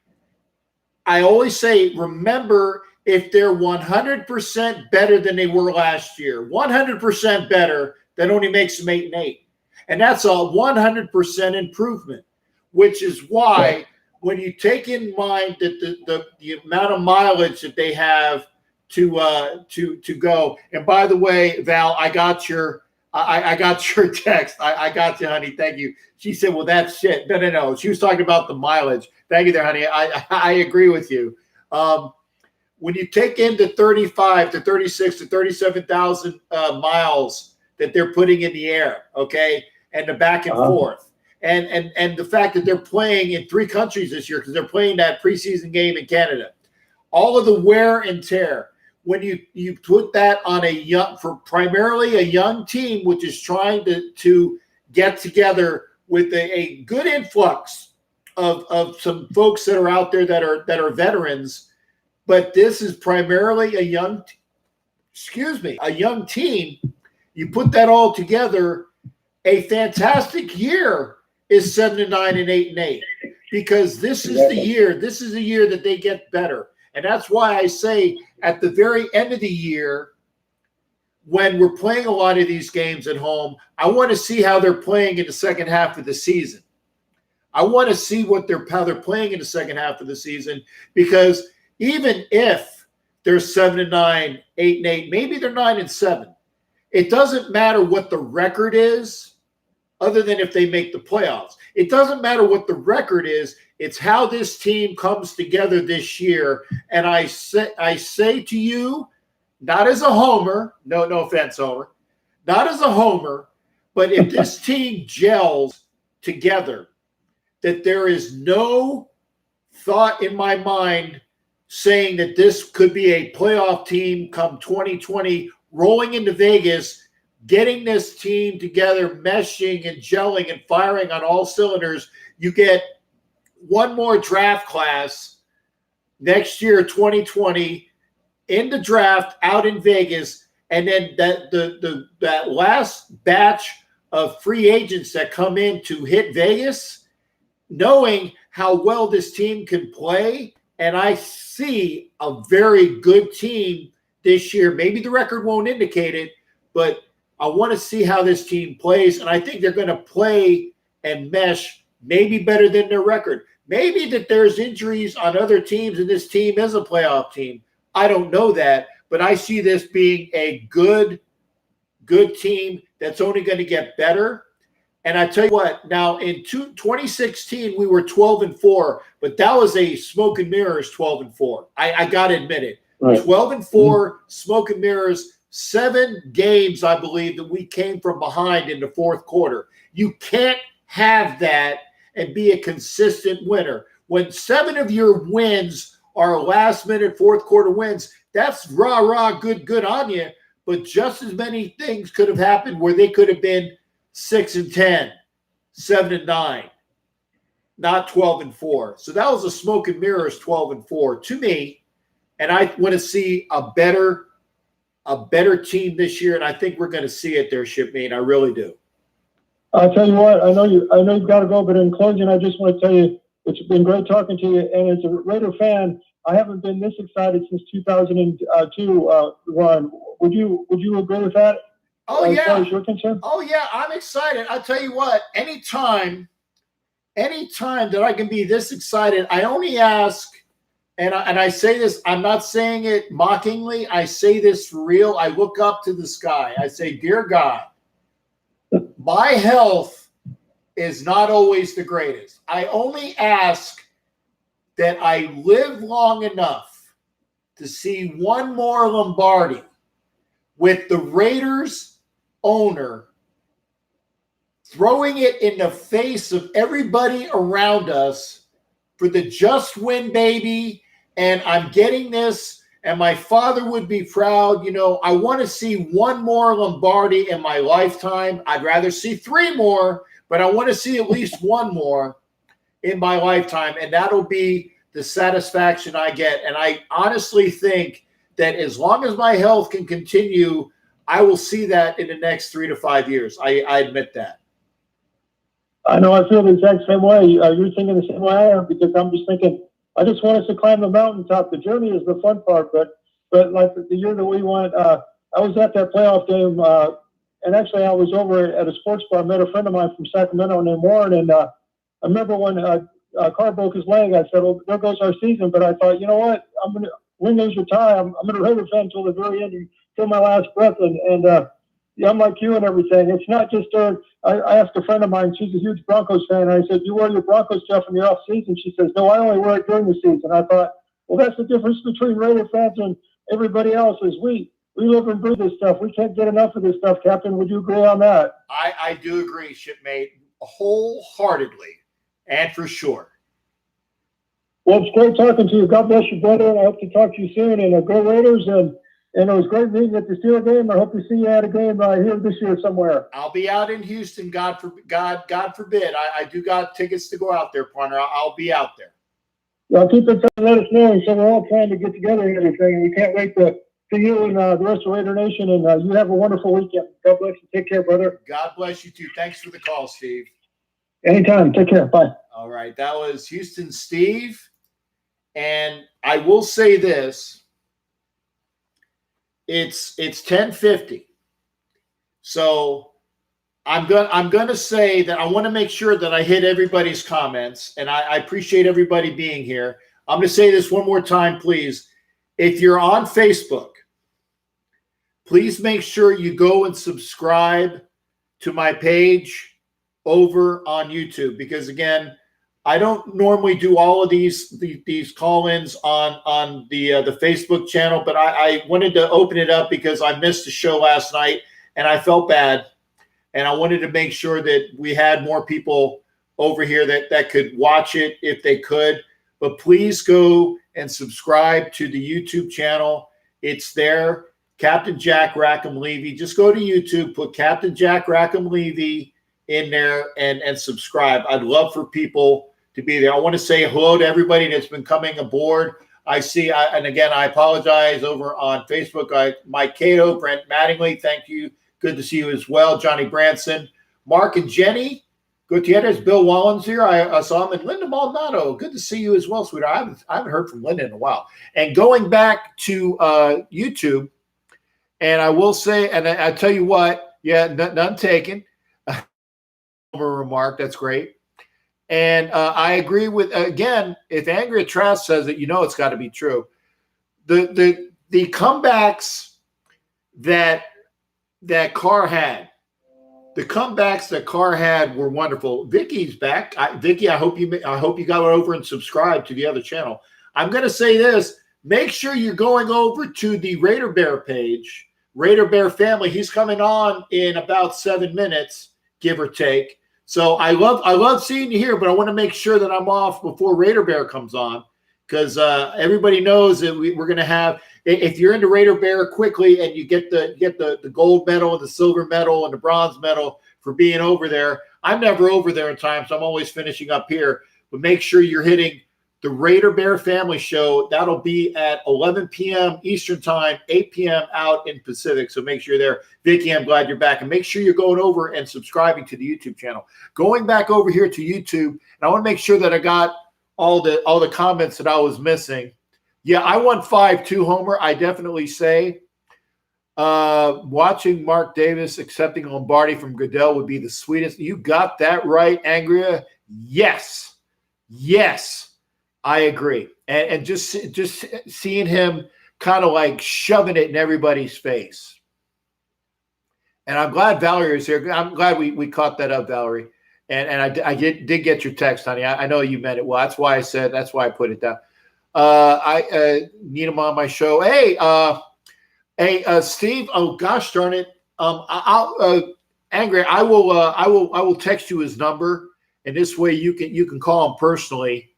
I always say, remember, if they're 100% better than they were last year, 100% better, that only makes them 8-8. And that's a 100% improvement, which is why when you take in mind that the amount of mileage that they have to go. And by the way, Val, I got your text. I got you, honey. Thank you. She said, well, that's shit. No. She was talking about the mileage. Thank you there, honey. I agree with you. When you take into 35 to 36 to 37,000 miles that they're putting in the air, okay, and the back and forth, and the fact that they're playing in 3 countries this year because they're playing that preseason game in Canada, all of the wear and tear. When you put that on primarily a young team, which is trying to get together with a good influx of some folks that are out there that are veterans, but this is primarily a young team. You put that all together, a fantastic year is 7-9 and 8-8, because this is the year. This is the year that they get better. And that's why I say at the very end of the year, when we're playing a lot of these games at home, I want to see how they're playing in the second half of the season. I want to see how they're playing in the second half of the season, because even if they're 7-9, 8-8, maybe they're 9-7, it doesn't matter what the record is, other than if they make the playoffs. It doesn't matter what the record is. It's how this team comes together this year. And I say to you, not as a homer, no offense, Homer, not as a homer, but if this team gels together, that there is no thought in my mind saying that this could be a playoff team come 2020, rolling into Vegas, getting this team together, meshing and gelling and firing on all cylinders. You get one more draft class next year, 2020, in the draft out in Vegas, and then that last batch of free agents that come in to hit Vegas, knowing how well this team can play. And I see a very good team this year. Maybe the record won't indicate it, but I want to see how this team plays. And I think they're going to play and mesh maybe better than their record. Maybe that there's injuries on other teams and this team is a playoff team. I don't know that, but I see this being a good team that's only going to get better. And I tell you what, now in 2016, we were 12-4, but that was a smoke and mirrors 12-4. I got to admit it. Right. 12-4, smoke and mirrors, 7 games, I believe, that we came from behind in the fourth quarter. You can't have that and be a consistent winner. When 7 of your wins are last-minute fourth quarter wins, that's rah, good on you. But just as many things could have happened where they could have been 6-10, 7-9, not 12-4. So that was a smoke and mirrors 12-4 to me. And I want to see a better team this year, and I think we're going to see it there, Shipmate. I really do. I'll tell you what, I know you've got to go, but in closing, I just want to tell you, it's been great talking to you. And as a Raider fan, I haven't been this excited since 2002, Ron. Would you agree with that? Oh, yeah. As far as you're concerned? Oh, yeah, I'm excited. I'll tell you what, anytime that I can be this excited, I only ask, and I say this, I'm not saying it mockingly, I say this for real. I look up to the sky. I say, dear God, my health is not always the greatest. I only ask that I live long enough to see one more Lombardi with the Raiders owner throwing it in the face of everybody around us for the just win, baby. And I'm getting this, and my father would be proud. You know, I want to see one more Lombardi in my lifetime. I'd rather see 3 more, but I want to see at least one more in my lifetime, and that'll be the satisfaction I get. And I honestly think that as long as my health can continue, I will see that in the next 3 to 5 years. I admit that. I know I feel the exact same way. You're thinking the same way I am, because I'm just thinking, I just want us to climb the mountaintop. The journey is the fun part, but like the year that we went, I was at that playoff game, and actually I was over at a sports bar. I met a friend of mine from Sacramento named Warren, and I remember when Carr broke his leg, I said, well, there goes our season. But I thought, you know what? I'm going to win, lose, or tie. I'm going to Raider fan until the very end, until my last breath. And yeah, I'm like you and everything. It's not just I asked a friend of mine, she's a huge Broncos fan. And I said, you wear your Broncos stuff in the off season? She says, no, I only wear it during the season. I thought, well, that's the difference between Raider fans and everybody else is we live and breathe this stuff. We can't get enough of this stuff, Captain. Would you agree on that? I do agree, shipmate, wholeheartedly and for sure. Well, it's great talking to you. God bless you, brother. And I hope to talk to you soon. And go Raiders. And it was great meeting at the Steelers game. I hope to see you at a game here this year somewhere. I'll be out in Houston. God forbid. I do got tickets to go out there, partner. I'll be out there. Yeah, keep in touch and let us know. And so we're all trying to get together and everything. And we can't wait to see you and the rest of Raider Nation. And you have a wonderful weekend. God bless you. Take care, brother. God bless you too. Thanks for the call, Steve. Anytime. Take care. Bye. All right. That was Houston Steve. And I will say this. It's 10:50. So I'm gonna say that I want to make sure that I hit everybody's comments, and I appreciate everybody being here. I'm gonna say this one more time, please. If you're on Facebook, please make sure you go and subscribe to my page over on YouTube, because again, I don't normally do all of these call-ins on the Facebook channel, but I wanted to open it up because I missed the show last night and I felt bad, and I wanted to make sure that we had more people over here that could watch it if they could. But please go and subscribe to the YouTube channel. It's there, Captain Jack Rackham Levy. Just go to YouTube, put Captain Jack Rackham Levy in there and subscribe. I'd love for people to be there. I want to say hello to everybody that's been coming aboard. I see, and again, I apologize over on Facebook. Mike Cato, Brent Mattingly, thank you. Good to see you as well. Johnny Branson, Mark and Jenny Gutierrez, Bill Wallens here. I saw him, and Linda Maldonado. Good to see you as well, sweetheart. I haven't heard from Linda in a while. And going back to YouTube, and I will say, and I tell you what, yeah, none taken. Remark, that's great. And I agree with, again, if Andrea Trask says it, it's got to be true. The comebacks that Carr had, were wonderful. Vicky's back. Vicky, I hope you got over and subscribed to the other channel. I'm going to say this: make sure you're going over to the Raider Bear page, Raider Bear family. He's coming on in about 7 minutes, give or take. So I love seeing you here, but I want to make sure that I'm off before Raider Bear comes on, because everybody knows that we're going to have, if you're into Raider Bear quickly and you get the gold medal and the silver medal and the bronze medal for being over there. I'm never over there in time, so I'm always finishing up here. But make sure you're hitting the Raider Bear Family Show. That'll be at 11 p.m. Eastern Time, 8 p.m. out in Pacific. So make sure you're there. Vicky, I'm glad you're back. And make sure you're going over and subscribing to the YouTube channel. Going back over here to YouTube, and I want to make sure that I got all the comments that I was missing. Yeah, I won 5-2, Homer. I definitely say watching Mark Davis accepting Lombardi from Goodell would be the sweetest. You got that right, Angria. Yes. I agree. And just seeing him kind of like shoving it in everybody's face. And I'm glad Valerie is here. I'm glad we caught that up, Valerie. And I did get your text, honey. I know you meant it well. That's why I put it down. I need him on my show. Hey, Steve. Oh gosh darn it. Angry. I will text you his number, and this way you can call him personally,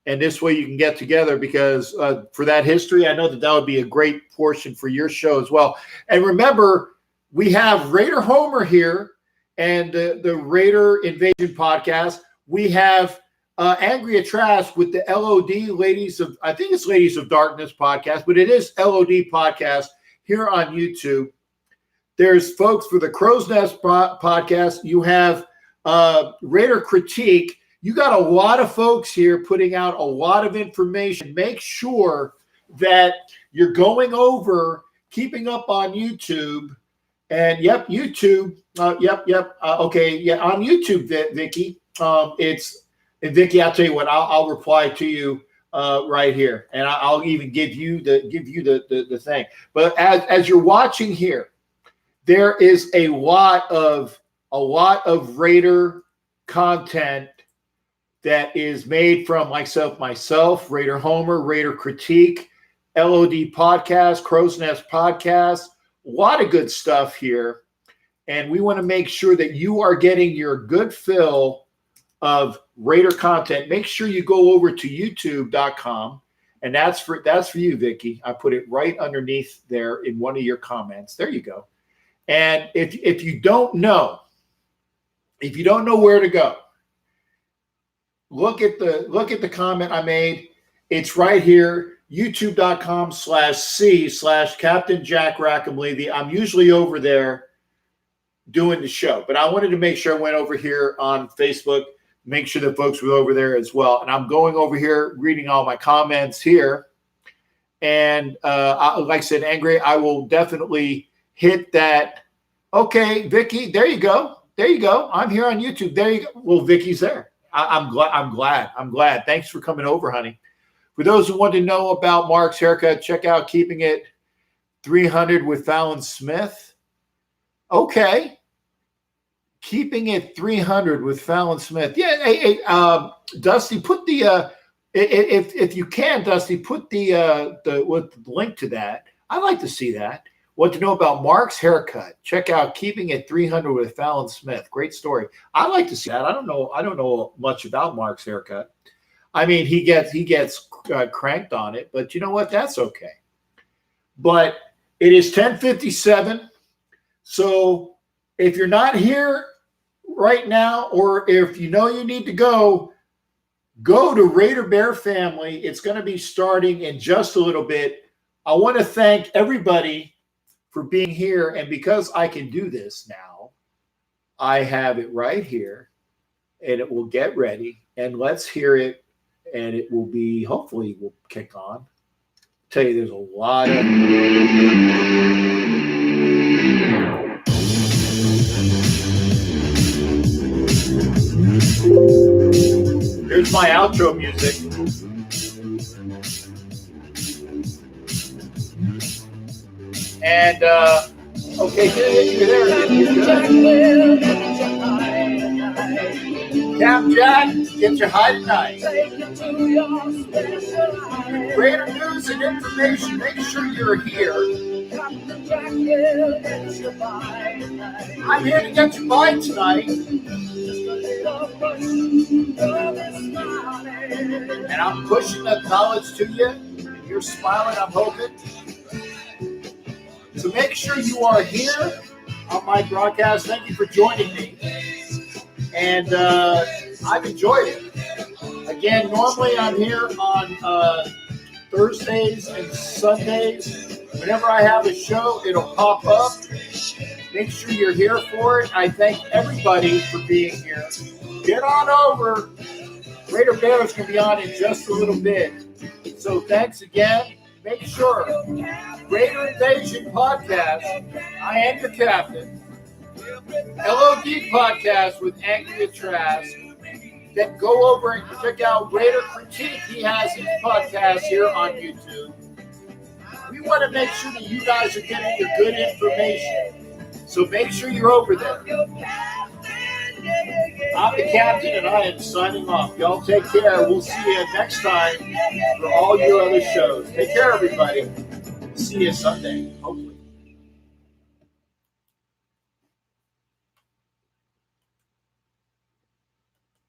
and this way you can get together because for that history, I know that would be a great portion for your show as well. And remember, we have Raider Homer here and the Raider Invasion podcast. We have Angria Trash with the LOD Ladies of Darkness podcast, but it is LOD podcast here on YouTube. There's folks for the Crow's Nest podcast. You have Raider Critique. You got a lot of folks here putting out a lot of information. Make sure that you're going over, keeping up on YouTube. And YouTube. Okay, yeah, on YouTube, Vicky. Vicky. I'll tell you what. I'll reply to you right here, and I'll even give you the thing. But as you're watching here, there is a lot of Raider content that is made from myself, Raider Homer, Raider Critique, LOD Podcast, Crow's Nest Podcast. A lot of good stuff here. And we want to make sure that you are getting your good fill of Raider content. Make sure you go over to youtube.com. And that's for you, Vicky. I put it right underneath there in one of your comments. There you go. And if you don't know where to go, look at the comment I made. It's right here, youtube.com/C/Captain Jack Rackham-Levy. I'm usually over there doing the show, but I wanted to make sure I went over here on Facebook, make sure that folks were over there as well. And I'm going over here, reading all my comments here. And like I said, Angry, I will definitely hit that. Okay, Vicky, there you go. I'm here on YouTube. There you go. Well, Vicky's there. I'm glad. Thanks for coming over, honey. For those who want to know about Mark's haircut, check out Keeping It 300 with Fallon Smith. Okay. Keeping It 300 with Fallon Smith. Yeah, hey, Dusty, put the if you can, Dusty, put the link to that. I'd like to see that. Want to know about Mark's haircut? Check out Keeping It 300 with Fallon Smith. Great story. I'd like to see that. I don't know much about Mark's haircut. I mean, he gets cranked on it, but you know what? That's okay. But it is 10:57. So if you're not here right now, or if you know you need to go to Raider Bear Family. It's going to be starting in just a little bit. I want to thank everybody for being here. And because I can do this now, I have it right here and it will get ready, and let's hear it. And it will be, hopefully we'll kick on. Tell you, there's a lot of here's my outro music. And okay, you're there. Cap Jack, get your high tonight. Greater news and information. Make sure you're here. I'm here to get you by tonight. And I'm pushing that knowledge to you. And you're smiling, I'm hoping. So make sure you are here on my broadcast. Thank you for joining me. And I've enjoyed it. Again, normally I'm here on Thursdays and Sundays. Whenever I have a show, it'll pop up. Make sure you're here for it. I thank everybody for being here. Get on over. Raider Bear is going to be on in just a little bit. So thanks again. Make sure, Raider Invasion Podcast, I am your captain. LOD Podcast with Angry Trash. Then go over and check out Raider Critique. He has his podcast here on YouTube. We want to make sure that you guys are getting your good information. So make sure you're over there. I'm the captain, and I am signing off. Y'all take care. We'll see you next time for all your other shows. Take care, everybody. See you Sunday, hopefully.